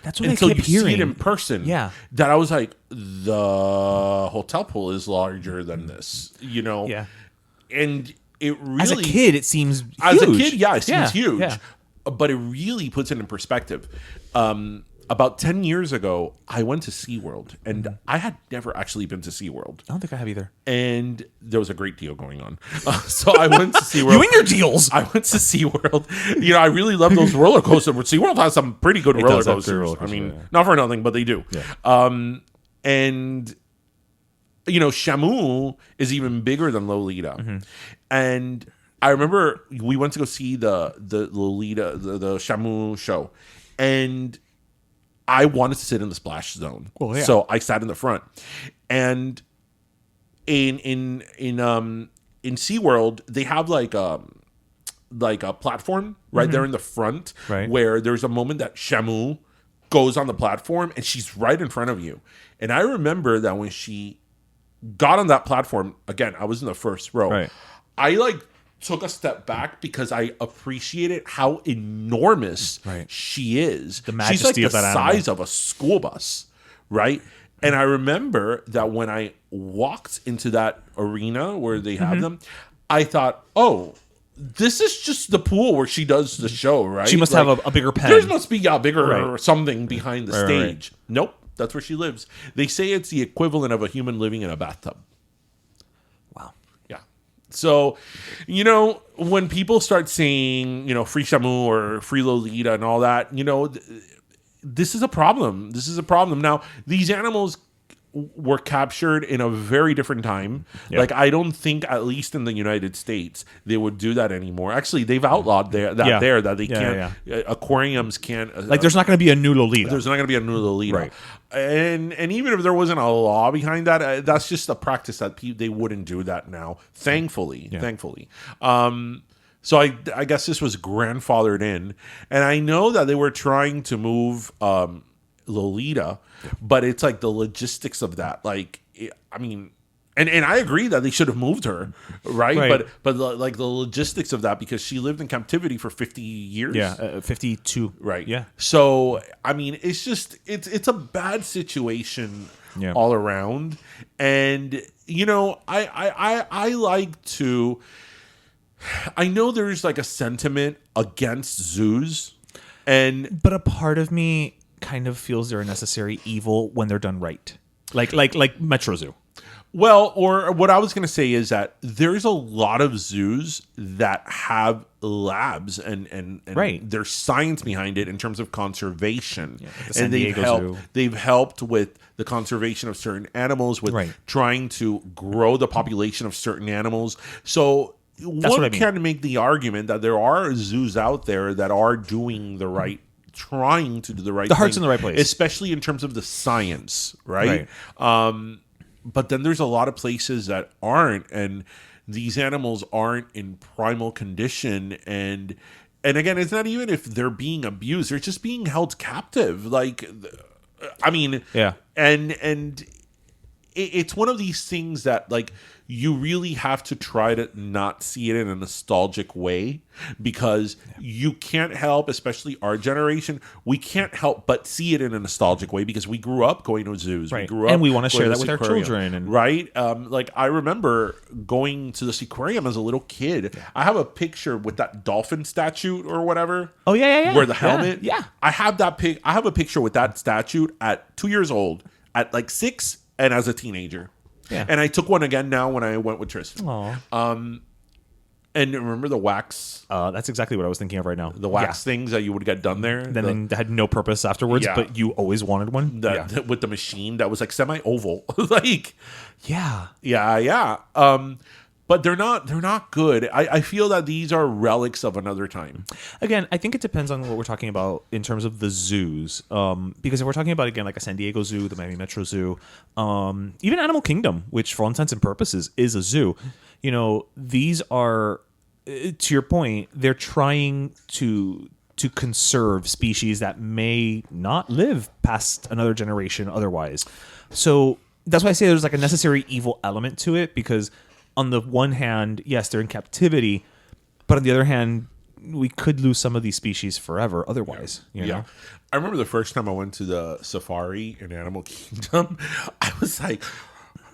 Speaker 2: That's what
Speaker 1: Until
Speaker 2: I kept hearing.
Speaker 1: see it in person.
Speaker 2: Yeah.
Speaker 1: That I was like, the hotel pool is larger than this,
Speaker 2: Yeah.
Speaker 1: And it really,
Speaker 2: As a kid, it seems huge.
Speaker 1: As a kid, yeah, it seems huge.
Speaker 2: Yeah.
Speaker 1: But it really puts it in perspective. About 10 years ago, I went to SeaWorld, and I had never actually been to SeaWorld.
Speaker 2: I don't think I have either.
Speaker 1: And there was a great deal going on. So I went to SeaWorld.
Speaker 2: You and your deals.
Speaker 1: I went to SeaWorld. I really love those roller coasters. SeaWorld has some pretty good roller
Speaker 2: does have
Speaker 1: coasters.
Speaker 2: good roller
Speaker 1: I
Speaker 2: coasters,
Speaker 1: mean,
Speaker 2: yeah.
Speaker 1: not for nothing, but they do.
Speaker 2: Yeah.
Speaker 1: And Shamu is even bigger than Lolita. And I remember we went to go see the Lolita, the Shamu show, and I wanted to sit in the splash zone.
Speaker 2: Well, yeah.
Speaker 1: So I sat in the front. And in SeaWorld, they have like a platform right there in the front,
Speaker 2: Right.
Speaker 1: where there's a moment that Shamu goes on the platform and she's right in front of you. And I remember that when she got on that platform, again, I was in the first row.
Speaker 2: Right.
Speaker 1: I took a step back because I appreciated how enormous
Speaker 2: Right.
Speaker 1: she is.
Speaker 2: The
Speaker 1: She's like
Speaker 2: majesty
Speaker 1: the
Speaker 2: of that animal.
Speaker 1: size of a school bus, right? And I remember that when I walked into that arena where they have them, I thought, oh, this is just the pool where she does the show, right?
Speaker 2: She must have a bigger pen.
Speaker 1: There must be a bigger
Speaker 2: Right.
Speaker 1: or something behind the
Speaker 2: Right, right,
Speaker 1: stage. Nope, that's where she lives. They say it's the equivalent of a human living in a bathtub.
Speaker 2: Wow.
Speaker 1: Yeah. So, when people start saying, free Shamu or free Lolita and all that, this is a problem. This is a problem. Now, these animals were captured in a very different time.
Speaker 2: Yeah.
Speaker 1: Like, I don't think, at least in the United States, they would do that anymore. Actually, they've outlawed that they can't, aquariums can't.
Speaker 2: There's not going to be a new Lolita.
Speaker 1: There's not going to be a new Lolita.
Speaker 2: Right.
Speaker 1: And even if there wasn't a law behind that, that's just a practice that they wouldn't do that now. Thankfully. So I guess this was grandfathered in. And I know that they were trying to move Lolita, but it's like the logistics of that. And I agree that they should have moved her, right? But the logistics of that, because she lived in captivity for 50 years.
Speaker 2: Yeah, 52.
Speaker 1: Right.
Speaker 2: Yeah.
Speaker 1: So, I mean, it's just, it's a bad situation all around. And, I like to, I know there's like a sentiment against zoos.
Speaker 2: But a part of me kind of feels they're a necessary evil when they're done right. Like Metro Zoo.
Speaker 1: Well, or what I was going to say is that there's a lot of zoos that have labs and
Speaker 2: Right.
Speaker 1: there's science behind it in terms of conservation.
Speaker 2: Yeah, like the San
Speaker 1: and
Speaker 2: Diego Zoo.
Speaker 1: they've helped with the conservation of certain animals, with
Speaker 2: Right.
Speaker 1: trying to grow the population of certain animals. So
Speaker 2: what
Speaker 1: one
Speaker 2: I mean.
Speaker 1: can make the argument that there are zoos out there that are doing the right, trying to do the right
Speaker 2: The heart's
Speaker 1: thing,
Speaker 2: in the right place.
Speaker 1: especially in terms of the science, right? But then there's a lot of places that aren't, and these animals aren't in primal condition, and and again, it's not even if they're being abused; they're just being held captive. Like, I mean,
Speaker 2: Yeah.
Speaker 1: and it's one of these things that like you really have to try to not see it in a nostalgic way, because you can't help, especially our generation, we can't help but see it in a nostalgic way because we grew up going to zoos.
Speaker 2: Right.
Speaker 1: We grew up
Speaker 2: And we want to
Speaker 1: going
Speaker 2: share that with our
Speaker 1: aquarium,
Speaker 2: children. And
Speaker 1: right? Like I remember going to the aquarium as a little kid. I have a picture with that dolphin statue or whatever.
Speaker 2: Oh yeah.
Speaker 1: Where the helmet.
Speaker 2: Yeah.
Speaker 1: I have that I have a picture with that statue at 2 years old, at like 6, and as a teenager.
Speaker 2: Yeah.
Speaker 1: And I took one again now when I went with Tristan.
Speaker 2: Aw.
Speaker 1: And remember the wax,
Speaker 2: That's exactly what I was thinking of right now.
Speaker 1: the wax things that you would get done there?
Speaker 2: Then had no purpose afterwards,
Speaker 1: Yeah.
Speaker 2: but you always wanted one.
Speaker 1: With the machine that was like semi-oval. Like,
Speaker 2: Yeah.
Speaker 1: yeah. But they're not good. I feel that these are relics of another time.
Speaker 2: Again, I think it depends on what we're talking about in terms of the zoos. Because if we're talking about, again, like a San Diego Zoo, the Miami Metro Zoo, even Animal Kingdom, which for all intents and purposes is a zoo, these are, to your point, they're trying to conserve species that may not live past another generation otherwise. So that's why I say there's like a necessary evil element to it, because on the one hand, yes, they're in captivity, but on the other hand, we could lose some of these species forever otherwise. You know?
Speaker 1: I remember the first time I went to the safari in Animal Kingdom, I was like,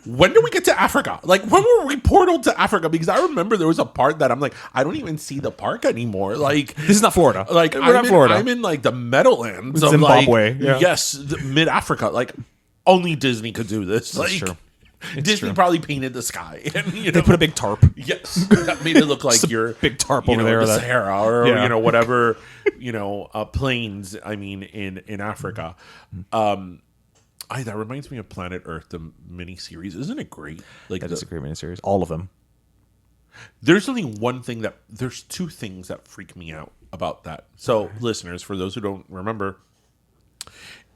Speaker 1: when do we get to Africa? Like, when were we portaled to Africa? Because I remember there was a part that I'm like, I don't even see the park anymore. Like,
Speaker 2: This is not Florida.
Speaker 1: like
Speaker 2: We're not Florida.
Speaker 1: I'm in like the Meadowlands of
Speaker 2: Zimbabwe,
Speaker 1: like,
Speaker 2: yeah.
Speaker 1: yes, mid Africa. Like, only Disney could do this.
Speaker 2: That's
Speaker 1: Like,
Speaker 2: true.
Speaker 1: Disney
Speaker 2: true.
Speaker 1: probably painted the sky, and
Speaker 2: They put a big tarp.
Speaker 1: yes, that made it look like
Speaker 2: Just a
Speaker 1: you're
Speaker 2: big tarp
Speaker 1: you
Speaker 2: over
Speaker 1: know,
Speaker 2: there
Speaker 1: the
Speaker 2: that-
Speaker 1: Sahara, or
Speaker 2: Yeah.
Speaker 1: whatever plains. I mean, in Africa. That reminds me of Planet Earth, the miniseries. Isn't it great? Like
Speaker 2: That is a great miniseries. All of them.
Speaker 1: there's only there's two things that freak me out about that. So, listeners, for those who don't remember,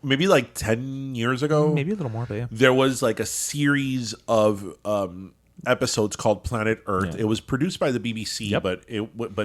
Speaker 1: maybe like 10 years ago,
Speaker 2: Maybe a little more, but yeah.
Speaker 1: there was like a series of episodes called Planet Earth.
Speaker 2: Yeah.
Speaker 1: It was produced by the BBC,
Speaker 2: Yep.
Speaker 1: but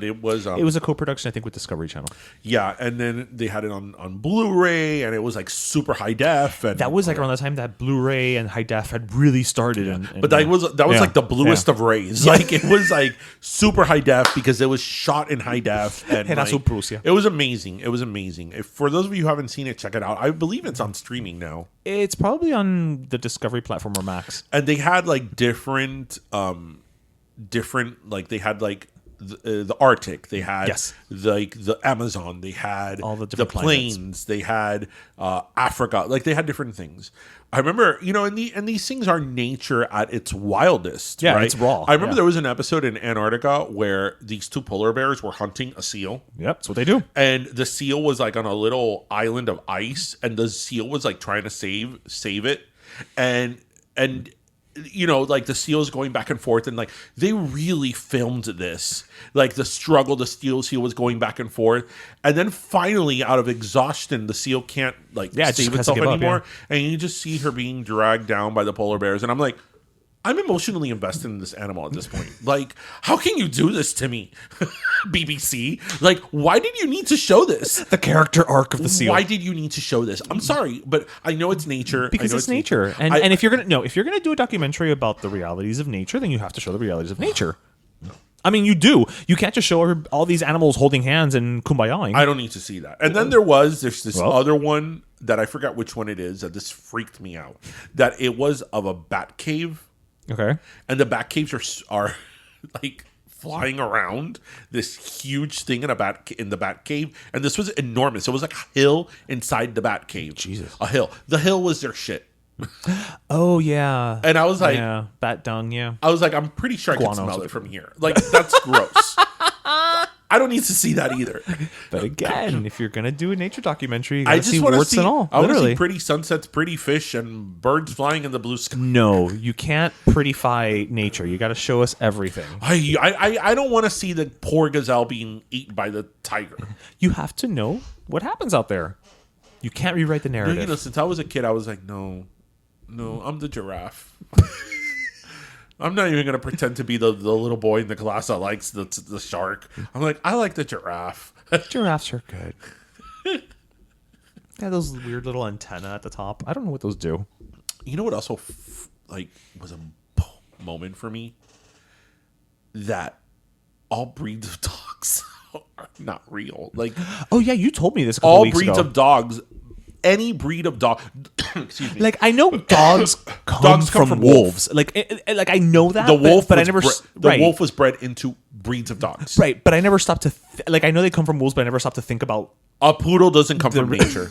Speaker 1: it was
Speaker 2: It was a co-production, I think, with Discovery Channel.
Speaker 1: yeah, and then they had it on Blu-ray, and it was like super high def, and
Speaker 2: That was like around the time that Blu-ray and high def had really started.
Speaker 1: but that was
Speaker 2: Yeah.
Speaker 1: like the bluest
Speaker 2: Yeah.
Speaker 1: of rays. Like, it was like super high def because it was shot in high def, and
Speaker 2: Era
Speaker 1: like,
Speaker 2: su Prusia.
Speaker 1: it was amazing. It was amazing. If, for those of you who haven't seen it, check it out. I believe it's on streaming now.
Speaker 2: It's probably on the Discovery platform or Max.
Speaker 1: And they had like different like they had like the Arctic, they had
Speaker 2: Yes.
Speaker 1: like the Amazon, they had
Speaker 2: All the different
Speaker 1: plains, they had Africa, like they had different things. I remember, and these things are nature at its wildest.
Speaker 2: Yeah,
Speaker 1: right?
Speaker 2: it's raw.
Speaker 1: I remember
Speaker 2: Yeah.
Speaker 1: there was an episode in Antarctica where these two polar bears were hunting a seal.
Speaker 2: Yep, that's what they do.
Speaker 1: And the seal was like on a little island of ice, and the seal was like trying to save it, and like the seals going back and forth, and like they really filmed this, like the struggle the seal was going back and forth, and then finally, out of exhaustion, the seal can't
Speaker 2: it just
Speaker 1: save
Speaker 2: has to
Speaker 1: itself
Speaker 2: give up,
Speaker 1: anymore, and you just see her being dragged down by the polar bears, and I'm like, I'm emotionally invested in this animal at this point. Like, how can you do this to me, BBC? Like, why did you need to show this?
Speaker 2: The character arc of the seal.
Speaker 1: Why did you need to show this? I'm sorry, but I know it's nature.
Speaker 2: Because
Speaker 1: I know
Speaker 2: it's nature. And if you're gonna do a documentary about the realities of nature, then you have to show the realities of nature. I mean, you do. You can't just show all these animals holding hands and kumbayaing.
Speaker 1: I don't need to see that. And then there's this other one that I forgot which one it is, that this freaked me out. That it was of a bat cave.
Speaker 2: Okay.
Speaker 1: And the bat caves are like flying around this huge thing in the bat cave, and this was enormous. It was like a hill inside the bat cave.
Speaker 2: Jesus.
Speaker 1: A hill. The hill was their shit.
Speaker 2: Oh yeah.
Speaker 1: And I was like,
Speaker 2: yeah, bat dung. Yeah.
Speaker 1: I was like, I'm pretty sure I can
Speaker 2: Guano.
Speaker 1: smell it from here. Like, that's gross. I don't need to see that either.
Speaker 2: But again, if you're gonna do a nature documentary, you
Speaker 1: I
Speaker 2: gotta
Speaker 1: just
Speaker 2: see
Speaker 1: want to
Speaker 2: warts
Speaker 1: see.
Speaker 2: and all.
Speaker 1: I want to see
Speaker 2: Literally.
Speaker 1: pretty sunsets, pretty fish, and birds flying in the blue sky.
Speaker 2: No, you can't prettify nature. You got to show us everything.
Speaker 1: I don't want to see the poor gazelle being eaten by the tiger.
Speaker 2: You have to know what happens out there. You can't rewrite the narrative.
Speaker 1: Since I was a kid, I was like, no, I'm the giraffe. I'm not even going to pretend to be the little boy in the class that likes the shark. I'm like, I like the giraffe.
Speaker 2: Giraffes are good. Yeah, those weird little antenna at the top. I don't know what those do.
Speaker 1: You know what also was a moment for me? That all breeds of dogs are not real. Like,
Speaker 2: oh yeah, you told me this a couple
Speaker 1: all
Speaker 2: weeks
Speaker 1: breeds
Speaker 2: ago.
Speaker 1: of dogs, any breed of dog. Excuse me.
Speaker 2: Like I know dogs come from wolves. Like I know that.
Speaker 1: The wolf,
Speaker 2: but I never.
Speaker 1: The wolf was bred into breeds of dogs.
Speaker 2: Right, but I never stopped to like. I know they come from wolves, but I never stopped to think about.
Speaker 1: A poodle doesn't come from nature.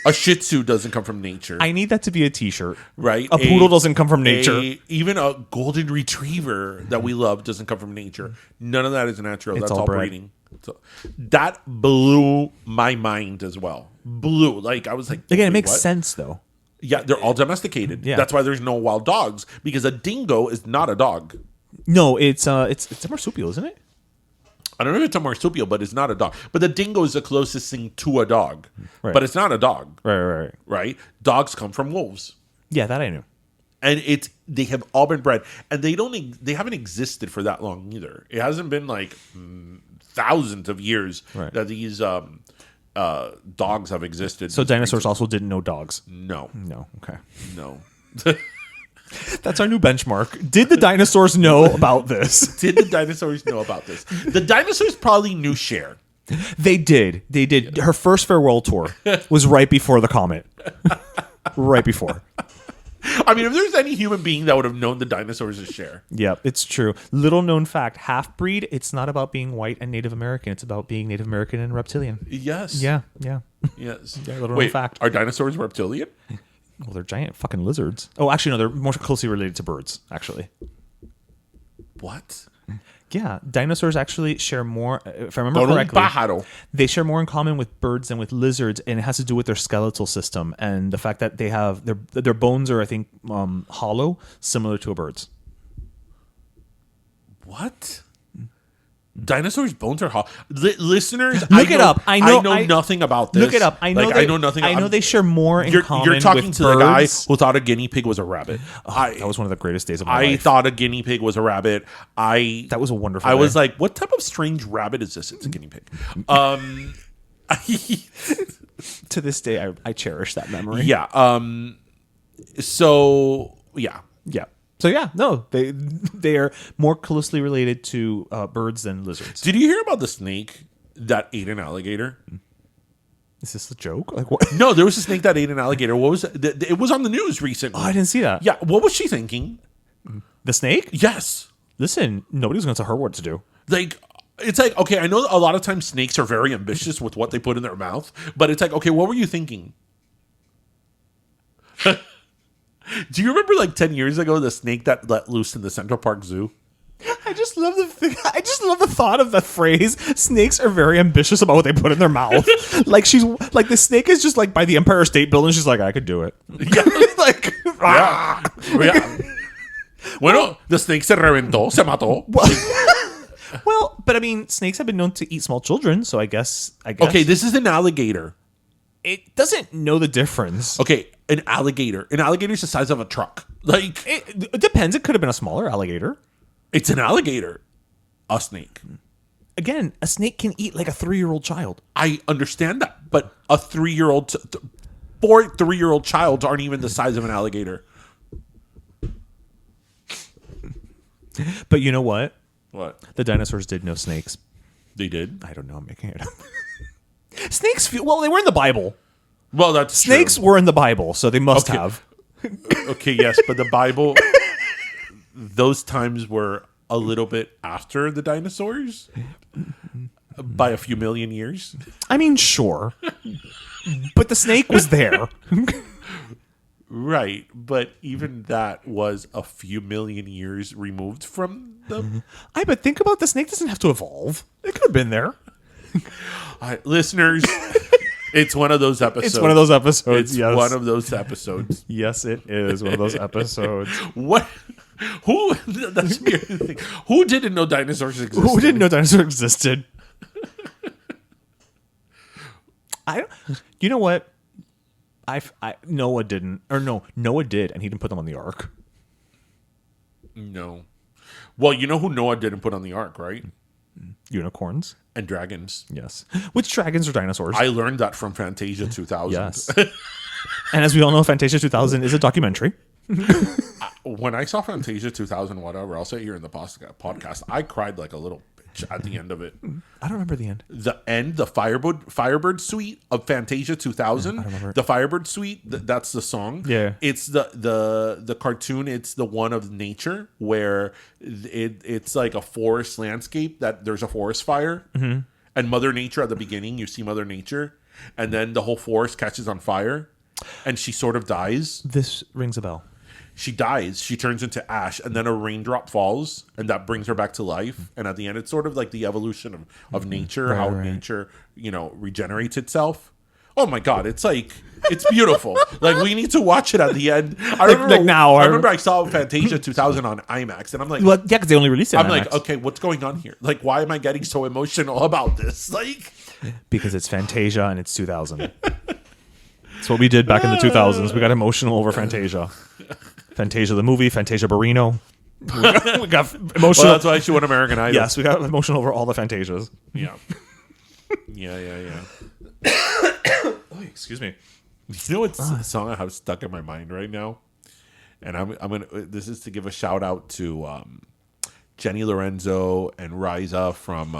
Speaker 1: A Shih Tzu doesn't come from nature.
Speaker 2: I need that to be a T-shirt.
Speaker 1: Right?
Speaker 2: A poodle doesn't come from nature.
Speaker 1: Even a golden retriever that we love doesn't come from nature. None of that is natural. That's all breeding. So, that blew my mind as well. Like, I was like...
Speaker 2: Again, it makes sense, though.
Speaker 1: Yeah, they're all domesticated.
Speaker 2: Yeah.
Speaker 1: That's why there's no wild dogs. Because a dingo is not a dog.
Speaker 2: No, it's a marsupial, isn't it?
Speaker 1: I don't know if it's a marsupial, but it's not a dog. But the dingo is the closest thing to a dog.
Speaker 2: Right.
Speaker 1: But it's not a dog.
Speaker 2: Right.
Speaker 1: Right? Dogs come from wolves.
Speaker 2: Yeah, that I knew.
Speaker 1: And they have all been bred. And they haven't existed for that long either. It hasn't been like thousands of years that these dogs have existed.
Speaker 2: So dinosaurs also didn't know dogs?
Speaker 1: No.
Speaker 2: Okay.
Speaker 1: No.
Speaker 2: That's our new benchmark. Did the dinosaurs know about this?
Speaker 1: Did the dinosaurs know about this? The dinosaurs probably knew Cher.
Speaker 2: They did. Her first farewell tour was right before the comet. Right before.
Speaker 1: I mean, if there's any human being that would have known the dinosaurs as Cher.
Speaker 2: Yeah, it's true. Little known fact, half-breed, it's not about being white and Native American. It's about being Native American and reptilian.
Speaker 1: Yes.
Speaker 2: Yeah.
Speaker 1: Yes.
Speaker 2: Yeah, little known fact.
Speaker 1: Are dinosaurs reptilian?
Speaker 2: Well, they're giant fucking lizards. Oh, actually, no, they're more closely related to birds, actually.
Speaker 1: What?
Speaker 2: Yeah, dinosaurs actually share more, if I remember correctly, they share more in common with birds than with lizards, and it has to do with their skeletal system and the fact that they have, their bones are, I think, hollow, similar to a bird's.
Speaker 1: What? Dinosaurs' bones are hollow. Listeners,
Speaker 2: look it up. I know
Speaker 1: nothing about this.
Speaker 2: Look it up. I know. I
Speaker 1: know nothing.
Speaker 2: I know they share more in common.
Speaker 1: You're talking
Speaker 2: with
Speaker 1: to
Speaker 2: birds.
Speaker 1: the guy who thought a guinea pig was a rabbit.
Speaker 2: That was one of the greatest days of my
Speaker 1: life. I thought a guinea pig was a rabbit. That
Speaker 2: was a wonderful.
Speaker 1: I was like, what type of strange rabbit is this? It's a guinea pig.
Speaker 2: To this day, I cherish that memory.
Speaker 1: Yeah. So yeah.
Speaker 2: Yeah. So yeah, no, they are more closely related to birds than lizards.
Speaker 1: Did you hear about the snake that ate an alligator?
Speaker 2: Is this a joke? Like what?
Speaker 1: No, there was a snake that ate an alligator. What was it? It was on the news recently.
Speaker 2: Oh, I didn't see that.
Speaker 1: Yeah, what was she thinking?
Speaker 2: The snake?
Speaker 1: Yes.
Speaker 2: Listen, nobody's going to tell her what to do.
Speaker 1: Like, it's like, okay, I know a lot of times snakes are very ambitious with what they put in their mouth, but it's like, okay, what were you thinking? Do you remember like 10 years ago the snake that let loose in the Central Park Zoo?
Speaker 2: I just love the thought of the phrase. Snakes are very ambitious about what they put in their mouth. Like the snake is just like by the Empire State Building. She's like, I could do it.
Speaker 1: Yeah.
Speaker 2: Like,
Speaker 1: yeah. Bueno, the snake se reventó, se mató.
Speaker 2: Well, but I mean, snakes have been known to eat small children, so I guess.
Speaker 1: Okay, this is an alligator.
Speaker 2: It doesn't know the difference.
Speaker 1: Okay, an alligator. An alligator is the size of a truck. Like
Speaker 2: it depends. It could have been a smaller alligator.
Speaker 1: It's an alligator. A snake.
Speaker 2: Again, a snake can eat like a 3-year-old child.
Speaker 1: I understand that, but a 3-year-old, 4 3-year-old childs aren't even the size of an alligator.
Speaker 2: But you know what?
Speaker 1: What?
Speaker 2: The dinosaurs did know snakes.
Speaker 1: They did?
Speaker 2: I don't know. I'm making it up. Snakes, they were in the Bible.
Speaker 1: Well, that's
Speaker 2: Snakes
Speaker 1: true.
Speaker 2: were in the Bible, so they must have.
Speaker 1: Okay, yes, but the Bible, those times were a little bit after the dinosaurs by a few million years.
Speaker 2: I mean, sure. But the snake was there.
Speaker 1: Right, but even that was a few million years removed from them.
Speaker 2: But think about the snake doesn't have to evolve. It could have been there.
Speaker 1: All right, listeners, it's one of those episodes.
Speaker 2: It's one of those episodes.
Speaker 1: It's
Speaker 2: yes.
Speaker 1: one of those episodes.
Speaker 2: Yes, it is one of those episodes.
Speaker 1: What? Who? That's the thing. Who didn't know dinosaurs existed?
Speaker 2: Who didn't know dinosaurs existed? You know what? Noah didn't, or no, Noah did, and he didn't put them on the ark.
Speaker 1: No. Well, you know who Noah didn't put on the ark, right?
Speaker 2: Unicorns.
Speaker 1: And dragons.
Speaker 2: Yes. Which dragons are dinosaurs?
Speaker 1: I learned that from Fantasia 2000.
Speaker 2: Yes. And as we all know, Fantasia 2000 is a documentary.
Speaker 1: When I saw Fantasia 2000, whatever, I'll say it here in the podcast, I cried like a little bitch at the end of it.
Speaker 2: I don't remember the end.
Speaker 1: The Firebird suite of Fantasia 2000.
Speaker 2: I don't remember.
Speaker 1: The Firebird suite, that's the song.
Speaker 2: Yeah.
Speaker 1: It's the cartoon. It's the one of nature where it's like a forest landscape that there's a forest fire. Mm-hmm. And Mother Nature at the beginning, you see Mother Nature. And then the whole forest catches on fire. And she sort of dies.
Speaker 2: This rings a bell.
Speaker 1: She dies, she turns into ash, and then a raindrop falls, and that brings her back to life. And at the end, it's sort of like the evolution of nature,
Speaker 2: right,
Speaker 1: how nature, regenerates itself. Oh my God, it's beautiful. Like, we need to watch it at the end. I remember I saw Fantasia 2000 on IMAX, and I'm like,
Speaker 2: well, yeah, because they only released it on
Speaker 1: I'm
Speaker 2: IMAX.
Speaker 1: like, okay, what's going on here? Like, why am I getting so emotional about this? Like,
Speaker 2: because it's Fantasia and it's 2000. That's what we did back in the 2000s. We got emotional over Fantasia. Fantasia the movie, Fantasia Barrino. We got emotional.
Speaker 1: Well, that's why she won American Idol.
Speaker 2: Yes, we got emotional over all the Fantasias.
Speaker 1: Yeah. Yeah.
Speaker 2: Oh, excuse me.
Speaker 1: You know what's a song I have stuck in my mind right now? And I'm gonna. This is to give a shout out to Jenny Lorenzo and Riza from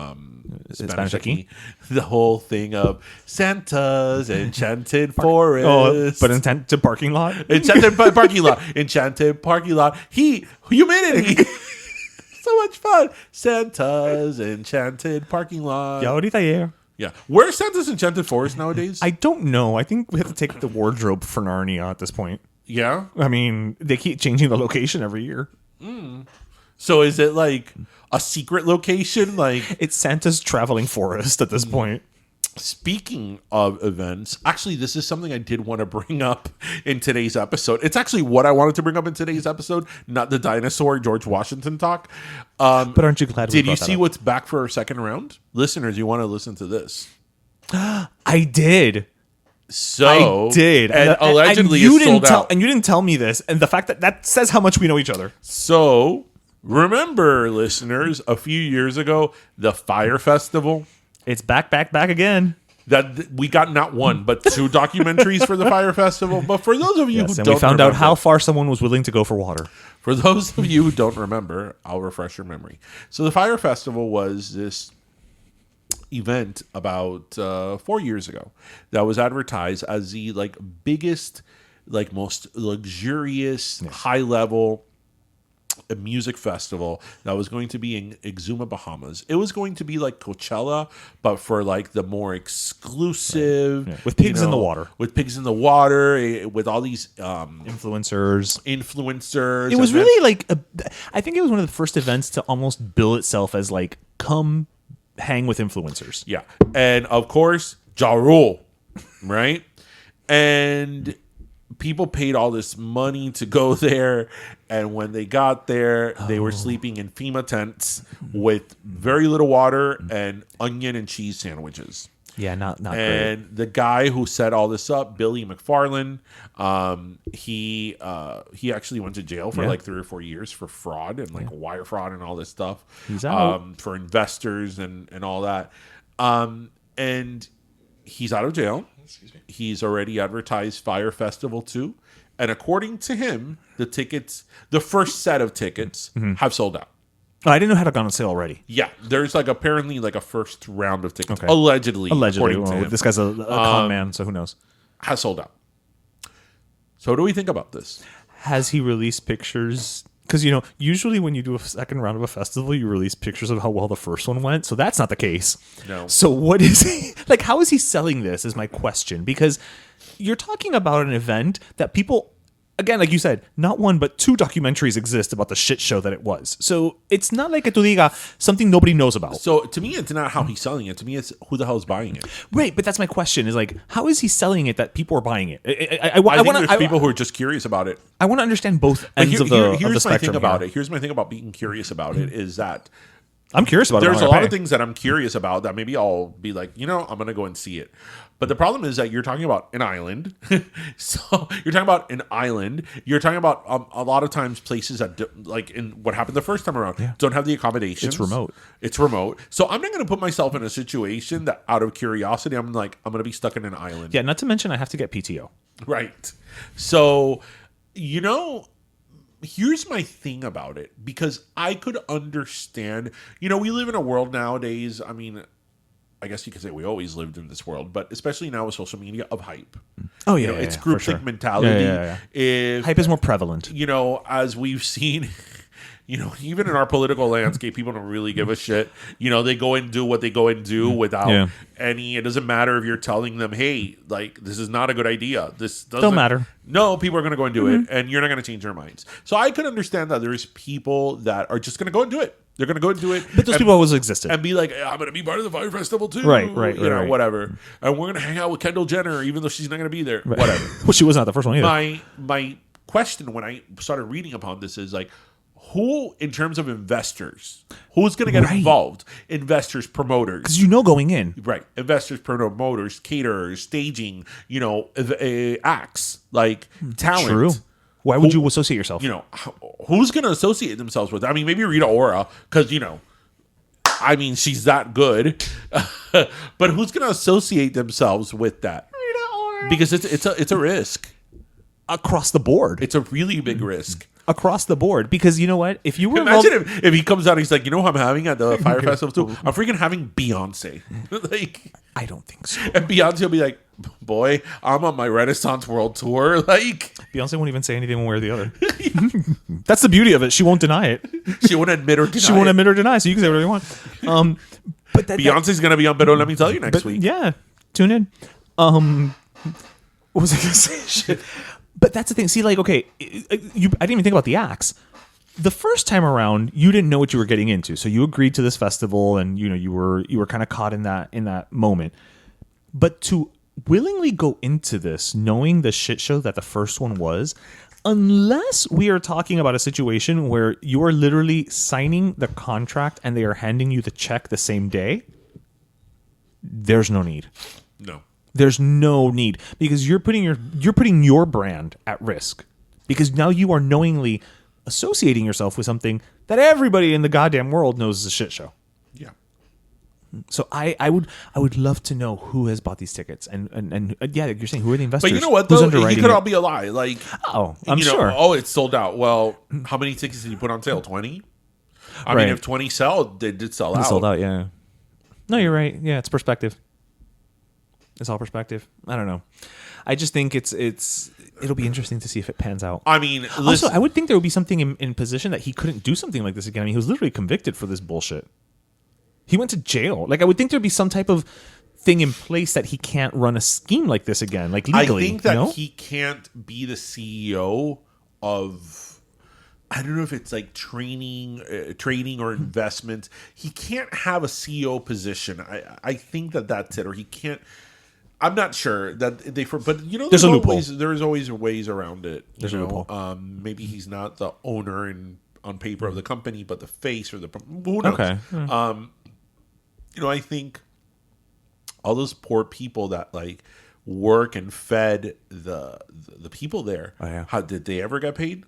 Speaker 1: Spanish Aquí. The whole thing of Santa's Enchanted Forest.
Speaker 2: Oh, but Enchanted Parking Lot?
Speaker 1: Enchanted Parking Lot. Enchanted Parking Lot. Humanity. So much fun. Santa's Enchanted Parking Lot.
Speaker 2: Ya ahorita yeah.
Speaker 1: Yeah. Where's Santa's Enchanted Forest nowadays?
Speaker 2: I don't know. I think we have to take the wardrobe for Narnia at this point.
Speaker 1: Yeah?
Speaker 2: I mean, they keep changing the location every year.
Speaker 1: So is it like a secret location? Like,
Speaker 2: it's Santa's traveling forest at this point.
Speaker 1: Speaking of events, actually, this is something I did want to bring up in today's episode. It's actually what I wanted to bring up in today's episode, not the dinosaur George Washington talk.
Speaker 2: But aren't you glad?
Speaker 1: Did you see what's back for our second round? Listeners, you want to listen to this?
Speaker 2: I did.
Speaker 1: So
Speaker 2: I did,
Speaker 1: and allegedly
Speaker 2: and you
Speaker 1: it's
Speaker 2: didn't
Speaker 1: sold
Speaker 2: tell,
Speaker 1: out.
Speaker 2: and you didn't tell me this, and the fact that says how much we know each other.
Speaker 1: So remember, listeners, a few years ago, the Fyre Festival.
Speaker 2: It's back again.
Speaker 1: That we got not one but two documentaries for the Fyre Festival. But for those of you who
Speaker 2: and
Speaker 1: don't
Speaker 2: we found
Speaker 1: remember,
Speaker 2: out how far someone was willing to go for water.
Speaker 1: For those of you who don't remember, I'll refresh your memory. So the Fyre Festival was this event about 4 years ago that was advertised as the biggest, most luxurious, high level music festival that was going to be in Exuma, Bahamas. It was going to be like Coachella, but for the more exclusive,
Speaker 2: right. With pigs in the water.
Speaker 1: With pigs in the water, with all these
Speaker 2: influencers.
Speaker 1: It
Speaker 2: was really I think it was one of the first events to almost bill itself as come hang with influencers.
Speaker 1: Yeah. And of course, Ja Rule, right? And people paid all this money to go there, and when they got there, they were sleeping in FEMA tents with very little water and onion and cheese sandwiches.
Speaker 2: Yeah, not
Speaker 1: and great. The guy who set all this up, Billy McFarland, he actually went to jail for 3 or 4 years for fraud and wire fraud and all this stuff.
Speaker 2: He's out.
Speaker 1: For investors and all that. And he's out of jail. Excuse me. He's already advertised Fyre Festival 2. And according to him, the first set of tickets have sold out.
Speaker 2: Oh, I didn't know how to gone on sale already.
Speaker 1: Yeah, there's apparently a first round of tickets. Okay. Allegedly.
Speaker 2: According to him. This guy's a con man, so who knows?
Speaker 1: Has sold out. So what do we think about this?
Speaker 2: Has he released pictures? Because, usually when you do a second round of a festival, you release pictures of how well the first one went. So that's not the case.
Speaker 1: No.
Speaker 2: So what is he... how is he selling this is my question. Because you're talking about an event that people... Again, like you said, not one but two documentaries exist about the shit show that it was. So it's not like a tu diga, something nobody knows about.
Speaker 1: So to me, it's not how he's selling it. To me, it's who the hell is buying it.
Speaker 2: Right, but that's my question. Is how is he selling it that people are buying it?
Speaker 1: I think there's people who are just curious about it.
Speaker 2: I want to understand both ends of the spectrum.
Speaker 1: Here's my thing about it. Here's my thing about being curious about it is that
Speaker 2: I'm curious about it.
Speaker 1: There's a lot of things that I'm curious about that maybe I'll be like, I'm going to go and see it. But the problem is that you're talking about an island. So you're talking about an island. You're talking about a lot of times places that, like in what happened the first time around, don't have the accommodations. It's remote. So I'm not going to put myself in a situation that out of curiosity, I'm going to be stuck in an island.
Speaker 2: Yeah, not to mention I have to get PTO.
Speaker 1: Right. So, here's my thing about it, because I could understand, we live in a world nowadays. I mean, I guess you could say we always lived in this world, but especially now with social media, of hype.
Speaker 2: Oh, yeah.
Speaker 1: It's groupthink mentality.
Speaker 2: If hype is more prevalent.
Speaker 1: As we've seen, even in our political landscape, people don't really give a shit. They go and do what they go and do without any. It doesn't matter if you're telling them, hey, like, this is not a good idea. This doesn't
Speaker 2: matter.
Speaker 1: No, people are going to go and do it, and you're not going to change their minds. So I could understand that there's people that are just going to go and do it. They're going to go and do it.
Speaker 2: But those people always existed.
Speaker 1: And be like, I'm going to be part of the Fyre Festival too.
Speaker 2: Right.
Speaker 1: Whatever. And we're going to hang out with Kendall Jenner, even though she's not going to be there. Right. Whatever.
Speaker 2: Well, she was not the first one either.
Speaker 1: My question when I started reading upon this is like, who, in terms of investors, who's going to get involved? Investors, promoters.
Speaker 2: Because going in.
Speaker 1: Right. Investors, promoters, caterers, staging, acts, like talent.
Speaker 2: True. Why would you associate yourself?
Speaker 1: Who's going to associate themselves with it? I mean, maybe Rita Ora, because, she's that good. But who's going to associate themselves with that?
Speaker 2: Rita Ora.
Speaker 1: Because it's a risk.
Speaker 2: Across the board.
Speaker 1: It's a really big risk.
Speaker 2: Across the board. Because you know what? If you were
Speaker 1: Imagine if he comes out and he's like, who I'm having at the Fyre Festival too? I'm freaking having Beyonce. Like,
Speaker 2: I don't think so.
Speaker 1: And Beyonce will be like, boy, I'm on my Renaissance World Tour. Like,
Speaker 2: Beyonce won't even say anything one way or the other. That's the beauty of it. She won't deny it.
Speaker 1: She won't admit or deny.
Speaker 2: She won't admit or deny, so you can say whatever you want. But
Speaker 1: Beyonce's going to be on Beto Let Me Tell You next week.
Speaker 2: Yeah. Tune in. What was I going to say? Shit. But that's the thing. See, like, okay, I didn't even think about the acts. The first time around, you didn't know what you were getting into, so you agreed to this festival, and you were kind of caught in that moment. But to willingly go into this, knowing the shit show that the first one was, unless we are talking about a situation where you are literally signing the contract and they are handing you the check the same day, there's no need.
Speaker 1: No.
Speaker 2: There's no need, because you're putting your brand at risk, because now you are knowingly associating yourself with something that everybody in the goddamn world knows is a shit show.
Speaker 1: Yeah.
Speaker 2: So I would love to know who has bought these tickets, and yeah, you're saying who are the investors?
Speaker 1: But you know what? Though, it could all be a lie. Like,
Speaker 2: I'm sure.
Speaker 1: It's sold out. Well, how many tickets did you put on sale? 20. I mean, if 20 sell, they did sell out.
Speaker 2: Sold out. Yeah. No, you're right. Yeah, it's perspective. It's all perspective. I don't know. I just think it'll be interesting to see if it pans out.
Speaker 1: I mean,
Speaker 2: also, I would think there would be something in position that he couldn't do something like this again. I mean, he was literally convicted for this bullshit. He went to jail. Like, I would think there'd be some type of thing in place that he can't run a scheme like this again, like legally.
Speaker 1: I think that he can't be the CEO of, I don't know if it's like trading or investment. He can't have a CEO position. I think that's it, or he can't. I'm not sure that but there's always ways around it.
Speaker 2: There's a loophole.
Speaker 1: Maybe he's not the owner on paper of the company, but the face or who knows?
Speaker 2: Okay.
Speaker 1: I think all those poor people that like work and fed the people there.
Speaker 2: Oh, yeah.
Speaker 1: How did they ever get paid?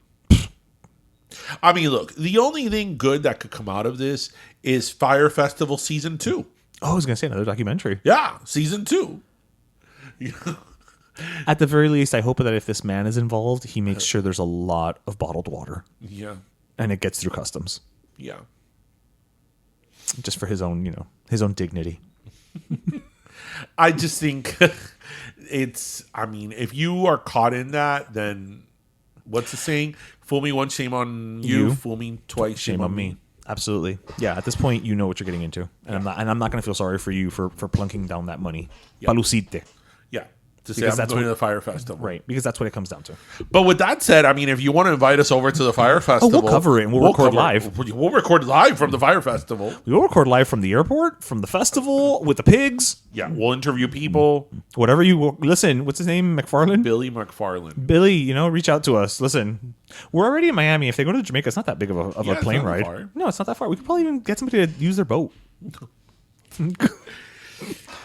Speaker 1: I mean, look, the only thing good that could come out of this is Fyre Festival Season 2.
Speaker 2: Oh, I was going to say another documentary.
Speaker 1: Yeah, Season 2.
Speaker 2: At the very least, I hope that if this man is involved, he makes sure there's a lot of bottled water.
Speaker 1: Yeah.
Speaker 2: And it gets through customs.
Speaker 1: Yeah.
Speaker 2: Just for his own dignity.
Speaker 1: I just think if you are caught in that, then what's the saying? Fool me once, shame on you. Fool me twice, shame on me.
Speaker 2: Absolutely. Yeah, at this point, you know what you're getting into. And I'm not going to feel sorry for you for plunking down that money.
Speaker 1: Yeah.
Speaker 2: Palucite.
Speaker 1: Yeah. To say I'm going to the Fyre Festival.
Speaker 2: Right, because that's what it comes down to.
Speaker 1: But with that said, I mean, if you want to invite us over to the Fyre Festival...
Speaker 2: we'll cover it and we'll record live.
Speaker 1: We'll record live from the Fyre Festival.
Speaker 2: We'll record live from the airport, from the festival, with the pigs.
Speaker 1: Yeah, we'll interview people.
Speaker 2: Whatever you... Listen, what's his name? McFarlane?
Speaker 1: Billy McFarlane.
Speaker 2: Billy, reach out to us. Listen, we're already in Miami. If they go to Jamaica, it's not that big of a plane ride. Far. No, it's not that far. We could probably even get somebody to use their boat.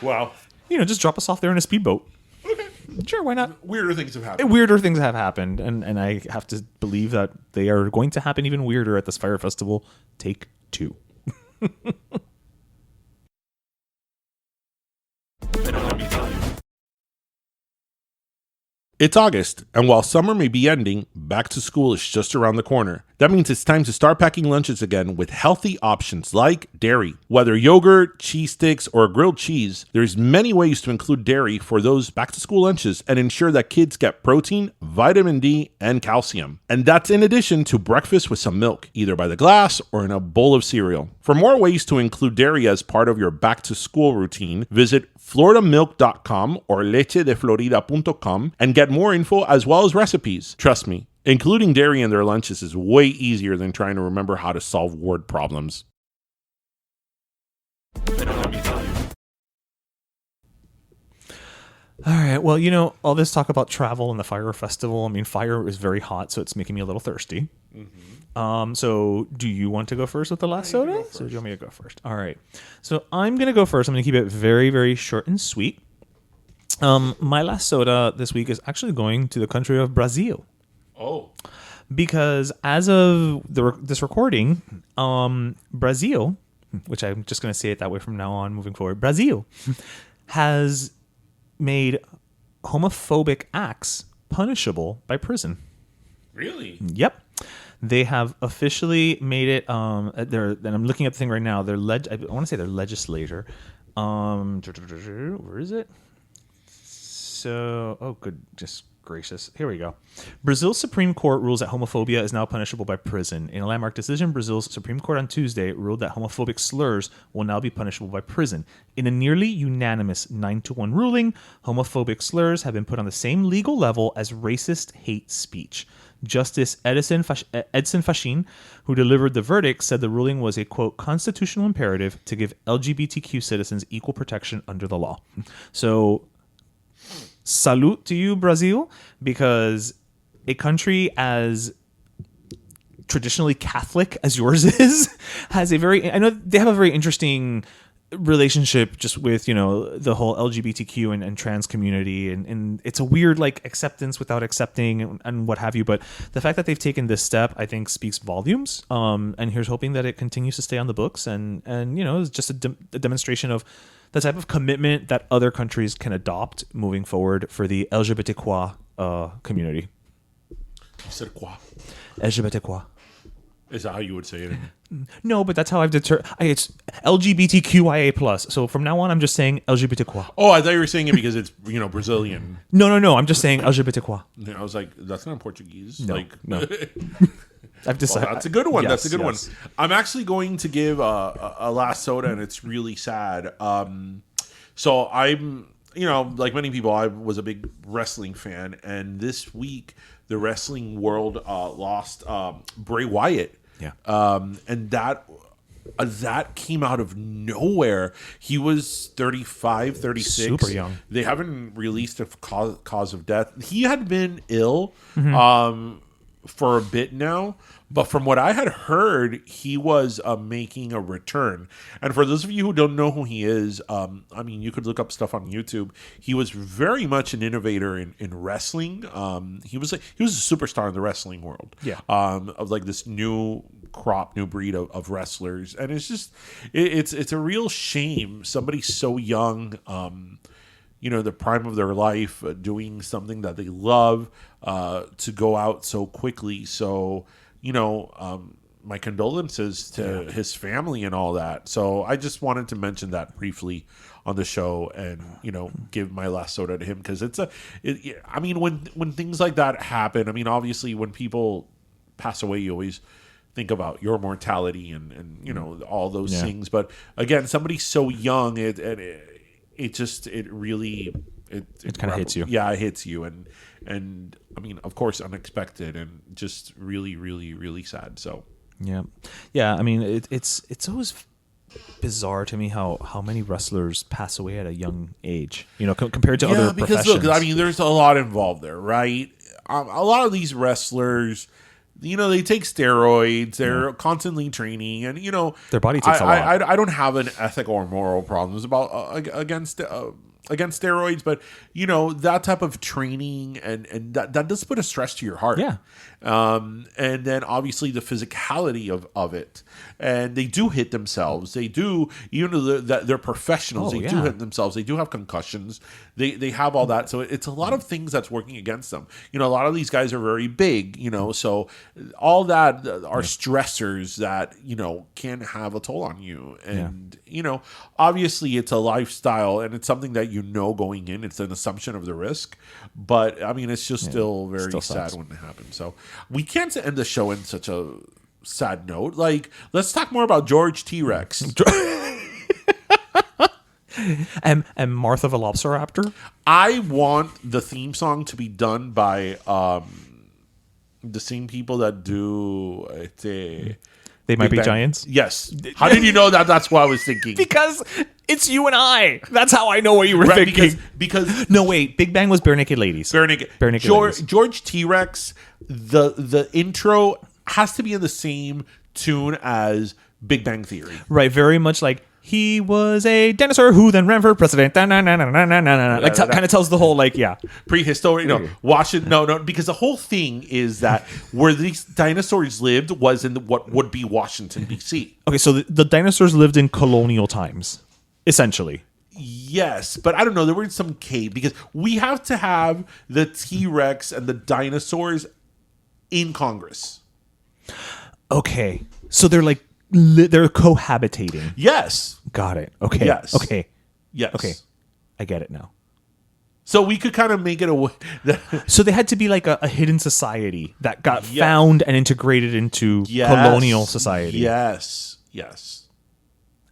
Speaker 1: Wow.
Speaker 2: Just drop us off there in a speedboat.
Speaker 1: Okay.
Speaker 2: Sure, why not?
Speaker 1: Weirder things have happened.
Speaker 2: Weirder things have happened, and I have to believe that they are going to happen even weirder at this Fyre Festival. Take 2.
Speaker 1: It's August, and while summer may be ending, back to school is just around the corner. That means it's time to start packing lunches again with healthy options like dairy. Whether yogurt, cheese sticks, or grilled cheese, there's many ways to include dairy for those back-to-school lunches and ensure that kids get protein, vitamin D, and calcium. And that's in addition to breakfast with some milk, either by the glass or in a bowl of cereal. For more ways to include dairy as part of your back-to-school routine, visit floridamilk.com or lechedeflorida.com and get more info as well as recipes. Trust me, including dairy in their lunches is way easier than trying to remember how to solve word problems.
Speaker 2: All right. Well, all this talk about travel and the Fyre Festival. I mean, Fyre is very hot, so it's making me a little thirsty. Mm-hmm. So do you want to go first with the last soda? So do you want me to go first? All right. So I'm going to go first. I'm going to keep it very, very short and sweet. My last soda this week is actually going to the country of Brazil.
Speaker 1: Oh.
Speaker 2: Because as of this recording, Brazil, which I'm just going to say it that way from now on moving forward, Brazil has made homophobic acts punishable by prison.
Speaker 1: Really?
Speaker 2: Yep. They have officially made it. And I'm looking at the thing right now. I want to say their legislator. Where is it? So, just gracious. Here we go. Brazil's Supreme Court rules that homophobia is now punishable by prison. In a landmark decision, Brazil's Supreme Court on Tuesday ruled that homophobic slurs will now be punishable by prison. In a nearly unanimous 9-1 ruling, homophobic slurs have been put on the same legal level as racist hate speech. Justice Edson Fachin, who delivered the verdict, said the ruling was a, quote, constitutional imperative to give LGBTQ citizens equal protection under the law. So, salute to you, Brazil, because a country as traditionally Catholic as yours is has I know they have a very interesting relationship just with, the whole LGBTQ and trans community. And it's a weird, acceptance without accepting and what have you. But the fact that they've taken this step, I think, speaks volumes. And here's hoping that it continues to stay on the books. And it's just a demonstration of the type of commitment that other countries can adopt moving forward for the LGBTQ community.
Speaker 1: You said quoi?
Speaker 2: LGBTQ.
Speaker 1: Is that how you would say it?
Speaker 2: No, but that's how I've determined. It's LGBTQIA+. So from now on, I'm just saying LGBTQ.
Speaker 1: Oh, I thought you were saying it because it's, Brazilian.
Speaker 2: No. I'm just saying LGBTQ.
Speaker 1: I was like, that's not Portuguese.
Speaker 2: No.
Speaker 1: I've decided. Well, that's a good one. Yes, that's a good one. I'm actually going to give a last soda, and it's really sad. So I'm, like many people, I was a big wrestling fan, and this week the wrestling world lost Bray Wyatt.
Speaker 2: Yeah.
Speaker 1: And that came out of nowhere. He was 35, 36.
Speaker 2: Super young.
Speaker 1: They haven't released a cause of death. He had been ill for a bit now, but from what I had heard, he was making a return. And for those of you who don't know who he is, you could look up stuff on YouTube. He was very much an innovator in wrestling. He was a superstar in the wrestling world.
Speaker 2: Yeah.
Speaker 1: Of this new breed of wrestlers, and it's just it's a real shame somebody so young, the prime of their life, doing something that they love, to go out so quickly. So my condolences to his family and all that. So I just wanted to mention that briefly on the show, and give my last soda to him, because when things like that happen, obviously when people pass away, you always think about your mortality and all those things. But again, somebody so young, it really it
Speaker 2: kind of hits you.
Speaker 1: Yeah, it hits you, and I mean, of course, unexpected and just really, really, really sad. So
Speaker 2: yeah. I mean, it's always bizarre to me how many wrestlers pass away at a young age. Compared to other
Speaker 1: because
Speaker 2: professions.
Speaker 1: look, I mean, there's a lot involved there, right? A lot of these wrestlers, they take steroids. They're constantly training, and
Speaker 2: their body takes a lot.
Speaker 1: I don't have an ethical or moral problems about against steroids, but that type of training and that does put a stress to your heart.
Speaker 2: Yeah.
Speaker 1: And then obviously the physicality of it, and they do hit themselves. They do, even though they're professionals, do hit themselves. They do have concussions. They have all that. So it's a lot of things that's working against them. A lot of these guys are very big. So all that are stressors that can have a toll on you. And obviously it's a lifestyle, and it's something that going in. It's an assumption of the risk, but I mean, it's just still very sad when it happens. So we can't end the show in such a sad note. Like, let's talk more about George T-Rex.
Speaker 2: and Martha Velociraptor.
Speaker 1: I want the theme song to be done by the same people that do
Speaker 2: They Might Be Giants?
Speaker 1: Yes. How did you know that? That's what I was thinking.
Speaker 2: Because it's you and I. That's how I know what you were thinking.
Speaker 1: Because
Speaker 2: no, wait. Big Bang was Bare Naked Ladies.
Speaker 1: Bare Naked
Speaker 2: Ladies.
Speaker 1: George T-Rex, the intro has to be in the same tune as Big Bang Theory.
Speaker 2: Right. Very much like, he was a dinosaur who then ran for president. Like, kind of tells the whole,
Speaker 1: prehistory. No, because the whole thing is that where these dinosaurs lived was in what would be Washington, D.C.
Speaker 2: Okay, so the dinosaurs lived in colonial times, essentially.
Speaker 1: Yes, but I don't know. There were some cave, because we have to have the T-Rex and the dinosaurs in Congress.
Speaker 2: Okay, so they're like, they're cohabitating.
Speaker 1: Yes.
Speaker 2: Got it. Okay.
Speaker 1: Yes.
Speaker 2: Okay.
Speaker 1: Yes.
Speaker 2: Okay. I get it now.
Speaker 1: So we could kind of make it
Speaker 2: so they had to be like a hidden society that got found and integrated into colonial society.
Speaker 1: Yes. Yes.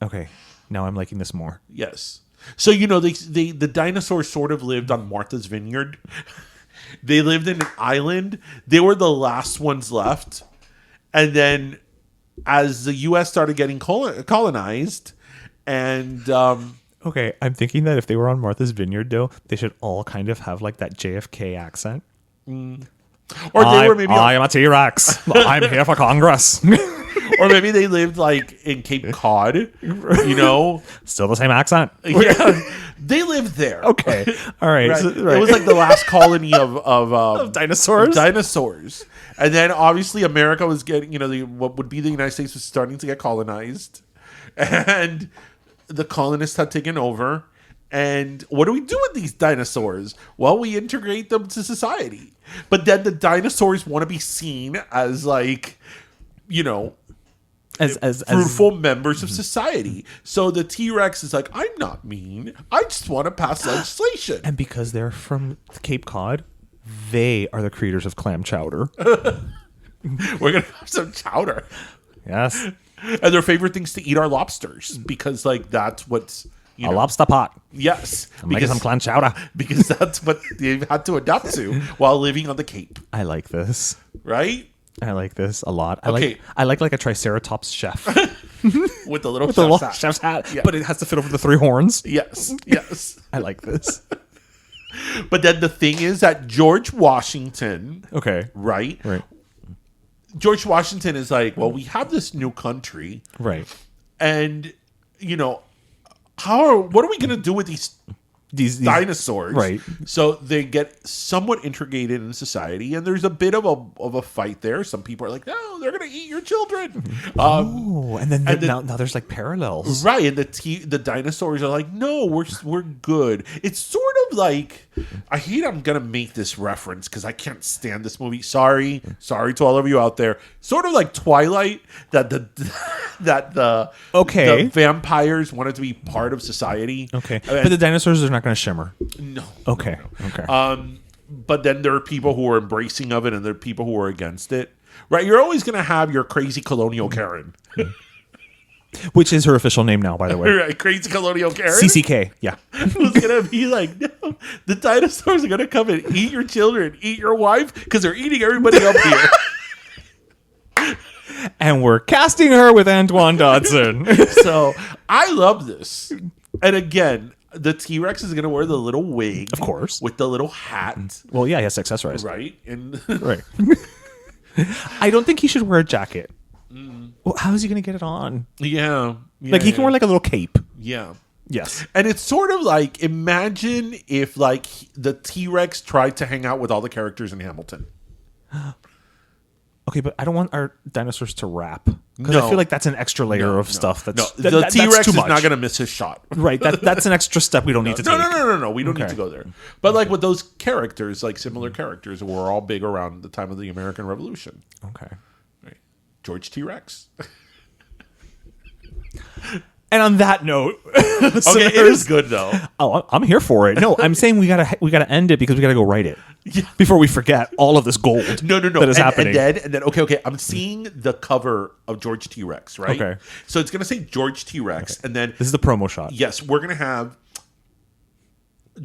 Speaker 2: Okay. Now I'm liking this more.
Speaker 1: Yes. So, the dinosaurs sort of lived on Martha's Vineyard. They lived in an island. They were the last ones left. And then as the U.S. started getting colonized, and
Speaker 2: okay, I'm thinking that if they were on Martha's Vineyard, though, they should all kind of have like that JFK accent.
Speaker 1: Or they were maybe
Speaker 2: I am a T-Rex. I'm here for Congress.
Speaker 1: Or maybe they lived like in Cape Cod,
Speaker 2: Still the same accent.
Speaker 1: Yeah, they lived there.
Speaker 2: Okay, all right.
Speaker 1: Right.
Speaker 2: So, right.
Speaker 1: It was like the last colony of
Speaker 2: dinosaurs.
Speaker 1: Dinosaurs, and then obviously America was getting, what would be the United States was starting to get colonized, and the colonists had taken over. And what do we do with these dinosaurs? Well, we integrate them to society, but then the dinosaurs want to be seen as like, as fruitful members of society. So the T-Rex is like, I'm not mean. I just want to pass legislation.
Speaker 2: And because they're from Cape Cod, they are the creators of clam chowder.
Speaker 1: We're going to have some chowder.
Speaker 2: Yes.
Speaker 1: And their favorite things to eat are lobsters, because that's what's...
Speaker 2: a lobster pot.
Speaker 1: Yes.
Speaker 2: I'm making some clam chowder.
Speaker 1: Because that's what they've had to adapt to while living on the Cape.
Speaker 2: I like this.
Speaker 1: Right?
Speaker 2: I like this a lot.
Speaker 1: Okay.
Speaker 2: I like a Triceratops chef.
Speaker 1: With the little
Speaker 2: chef's hat.
Speaker 1: Yeah.
Speaker 2: But it has to fit over the 3 horns.
Speaker 1: Yes. Yes.
Speaker 2: I like this.
Speaker 1: But then the thing is that George Washington...
Speaker 2: Okay.
Speaker 1: Right?
Speaker 2: Right.
Speaker 1: George Washington is like, well, we have this new country.
Speaker 2: Right.
Speaker 1: And, what are we going to do with these dinosaurs?
Speaker 2: Right.
Speaker 1: So they get somewhat integrated in society, and there's a bit of a fight there. Some people are like, no, they're going to eat your children.
Speaker 2: And then now there's like parallels.
Speaker 1: Right. And the dinosaurs are like, no, we're good. It's sort of like, I hate I'm going to make this reference because I can't stand this movie. Sorry to all of you out there. Sort of like Twilight, that the vampires wanted to be part of society.
Speaker 2: Okay. But the dinosaurs are not going to shimmer.
Speaker 1: No.
Speaker 2: Okay.
Speaker 1: No.
Speaker 2: Okay.
Speaker 1: But then there are people who are embracing of it, and there are people who are against it. Right? You're always going to have your crazy colonial Karen.
Speaker 2: Which is her official name now, by the way.
Speaker 1: Right, Crazy Colonial Karen.
Speaker 2: CCK, yeah.
Speaker 1: Who's gonna be like, no, the dinosaurs are gonna come and eat your children, eat your wife, because they're eating everybody up here.
Speaker 2: And we're casting her with Antoine Dodson.
Speaker 1: So I love this. And again, the T-Rex is gonna wear the little wig,
Speaker 2: Of course.
Speaker 1: with the little hat,
Speaker 2: Well, yeah, he has to accessorize.
Speaker 1: right? And
Speaker 2: Right. I don't think he should wear a jacket. Well, how is he going to get it on?
Speaker 1: yeah,
Speaker 2: Like, he can wear like a little cape.
Speaker 1: yeah.
Speaker 2: Yes.
Speaker 1: And it's sort of like, imagine if like the T-Rex tried to hang out with all the characters in Hamilton.
Speaker 2: Okay, but I don't want our dinosaurs to rap. Because
Speaker 1: No.
Speaker 2: I feel like that's an extra layer of stuff. That's,
Speaker 1: No, the T-Rex is not going to miss his shot.
Speaker 2: Right, that's an extra step we don't need to take.
Speaker 1: No. We don't need to go there. But like with those characters, like similar characters, were all big around the time of the American Revolution.
Speaker 2: Okay.
Speaker 1: Right. George T-Rex.
Speaker 2: And on that note,
Speaker 1: Okay, it is good though.
Speaker 2: Oh, I'm here for it. No, I'm saying we gotta end it because we gotta go write it before we forget all of this gold.
Speaker 1: No.
Speaker 2: That is happening.
Speaker 1: And then okay. I'm seeing the cover of George T-Rex, right?
Speaker 2: Okay.
Speaker 1: So it's gonna say George T-Rex, and then
Speaker 2: This is the promo shot.
Speaker 1: yes, we're gonna have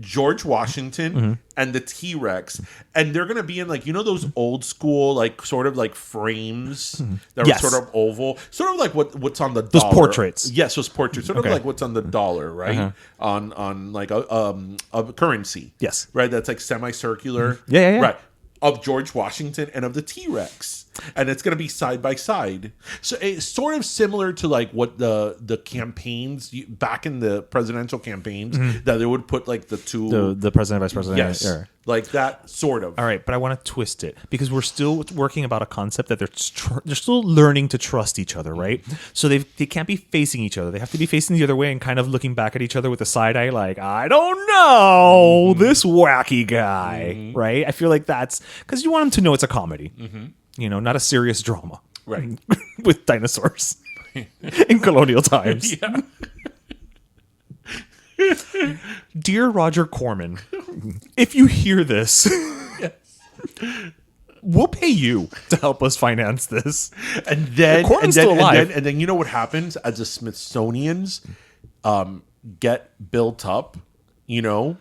Speaker 1: George Washington and the T-Rex, and they're gonna be in like, you know, those old school like sort of like frames that
Speaker 2: Yes.
Speaker 1: are sort of oval, sort of like what's on the dollar.
Speaker 2: Those portraits.
Speaker 1: Yes, those portraits, sort
Speaker 2: Okay.
Speaker 1: of like what's on the dollar, right? On like a currency.
Speaker 2: Yes.
Speaker 1: Right. That's like semicircular.
Speaker 2: Yeah.
Speaker 1: Right. Of George Washington and of the T-Rex. And it's going to be side by side. So it's sort of similar to like what the campaigns back in the presidential campaigns that they would put like the two.
Speaker 2: The president, vice president.
Speaker 1: Yes.
Speaker 2: Yeah.
Speaker 1: Like that sort of.
Speaker 2: All right, but I want to twist it because we're still working about a concept that they're still learning to trust each other, right? So they can't be facing each other. They have to be facing the other way and kind of looking back at each other with a side eye, like, I don't know this wacky guy, right? I feel like that's because you want them to know it's a comedy, you know, not a serious drama,
Speaker 1: Right.
Speaker 2: with dinosaurs in colonial times.
Speaker 1: Yeah.
Speaker 2: Dear Roger Corman, if you hear this, we'll pay you to help us finance this.
Speaker 1: And then,
Speaker 2: Corman's still alive.
Speaker 1: And then you know what happens as the Smithsonian's get built up, you know,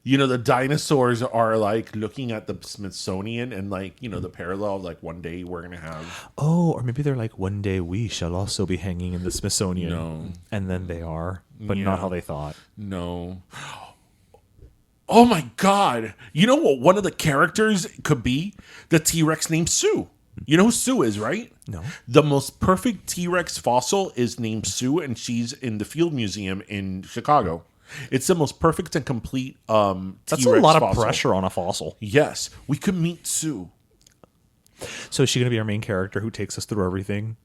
Speaker 1: the dinosaurs are like looking at the Smithsonian and like, you know, the parallel of like one day we're going to have.
Speaker 2: Oh, or maybe they're like, one day we shall also be hanging in the Smithsonian.
Speaker 1: No.
Speaker 2: And then they are, but not how they thought.
Speaker 1: No. Oh my God. You know what one of the characters could be? The T-Rex named Sue. You know who Sue is, right?
Speaker 2: No.
Speaker 1: The most perfect T-Rex fossil is named Sue, and she's in the Field Museum in Chicago. It's the most perfect and complete
Speaker 2: That's
Speaker 1: T-Rex
Speaker 2: a lot of
Speaker 1: fossil.
Speaker 2: pressure on a fossil.
Speaker 1: Yes. We could meet Sue.
Speaker 2: So is she going to be our main character who takes us through everything?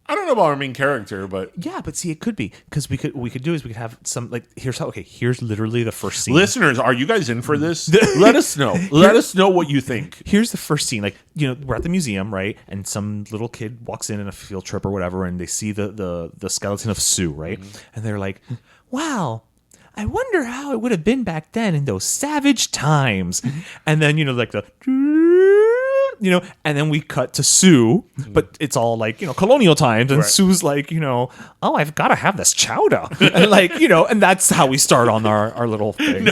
Speaker 1: I don't know about our main character, but
Speaker 2: Yeah, but see, it could be because we could have some like here's literally the first scene.
Speaker 1: listeners, are you guys in for this? Let us know. Let us know what you think.
Speaker 2: Here's the first scene. Like, you know, we're at the museum, right? And some little kid walks in a field trip or whatever, and they see the skeleton of Sue, right? And they're like, wow, I wonder how it would have been back then in those savage times. And then, you know, like and then we cut to Sue, but it's all like, you know, colonial times. And
Speaker 1: Right.
Speaker 2: Sue's like, you know, oh, I've got to have this chowder. And like, you know, and that's how we start on our little thing.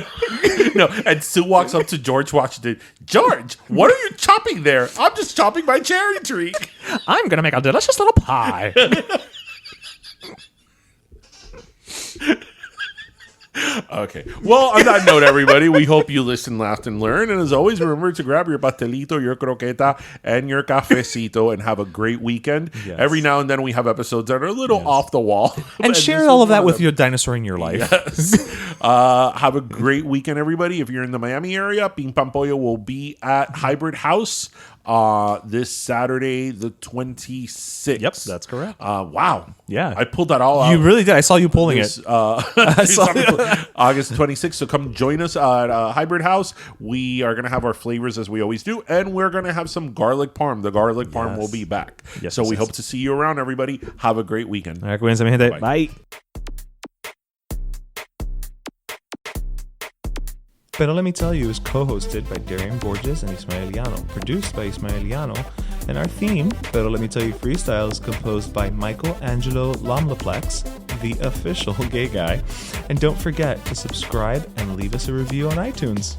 Speaker 1: No, and Sue walks up to George Washington. George, what are you chopping there? I'm just chopping my cherry tree.
Speaker 2: I'm going to make a delicious little pie.
Speaker 1: Okay. Well, on that note, everybody, we hope you listened, laughed, and learned. And as always, remember to grab your pastelito, your croqueta, and your cafecito and have a great weekend.
Speaker 2: Yes.
Speaker 1: Every now and then we have episodes that are a little off the wall.
Speaker 2: And
Speaker 1: this
Speaker 2: share
Speaker 1: is
Speaker 2: all of that
Speaker 1: one
Speaker 2: with
Speaker 1: them.
Speaker 2: your dinosaur in your life.
Speaker 1: Yes. Have a great weekend, everybody. If you're in the Miami area, Ping Pam Pollo will be at Hybrid House this Saturday, the 26th.
Speaker 2: Yep, that's correct.
Speaker 1: Wow.
Speaker 2: Yeah.
Speaker 1: I pulled that all out.
Speaker 2: You really did. I saw you pulling
Speaker 1: This,
Speaker 2: it.
Speaker 1: August 26th. So come join us at Hybrid House. We are going to have our flavors as we always do, and we're going to have some garlic parm. The garlic parm will be back.
Speaker 2: Yes,
Speaker 1: so
Speaker 2: yes,
Speaker 1: we
Speaker 2: yes.
Speaker 1: hope to see you around, everybody. Have a great weekend.
Speaker 2: All right, cuídense, mi gente.
Speaker 1: Bye.
Speaker 2: Bye. Pero Let Me Tell You is co-hosted by Darian Borges and Ismaeliano, produced by Ismaeliano, And our theme, Pero Let Me Tell You Freestyle, is composed by Michelangelo Lomlaplex, the official gay guy. And don't forget to subscribe and leave us a review on iTunes.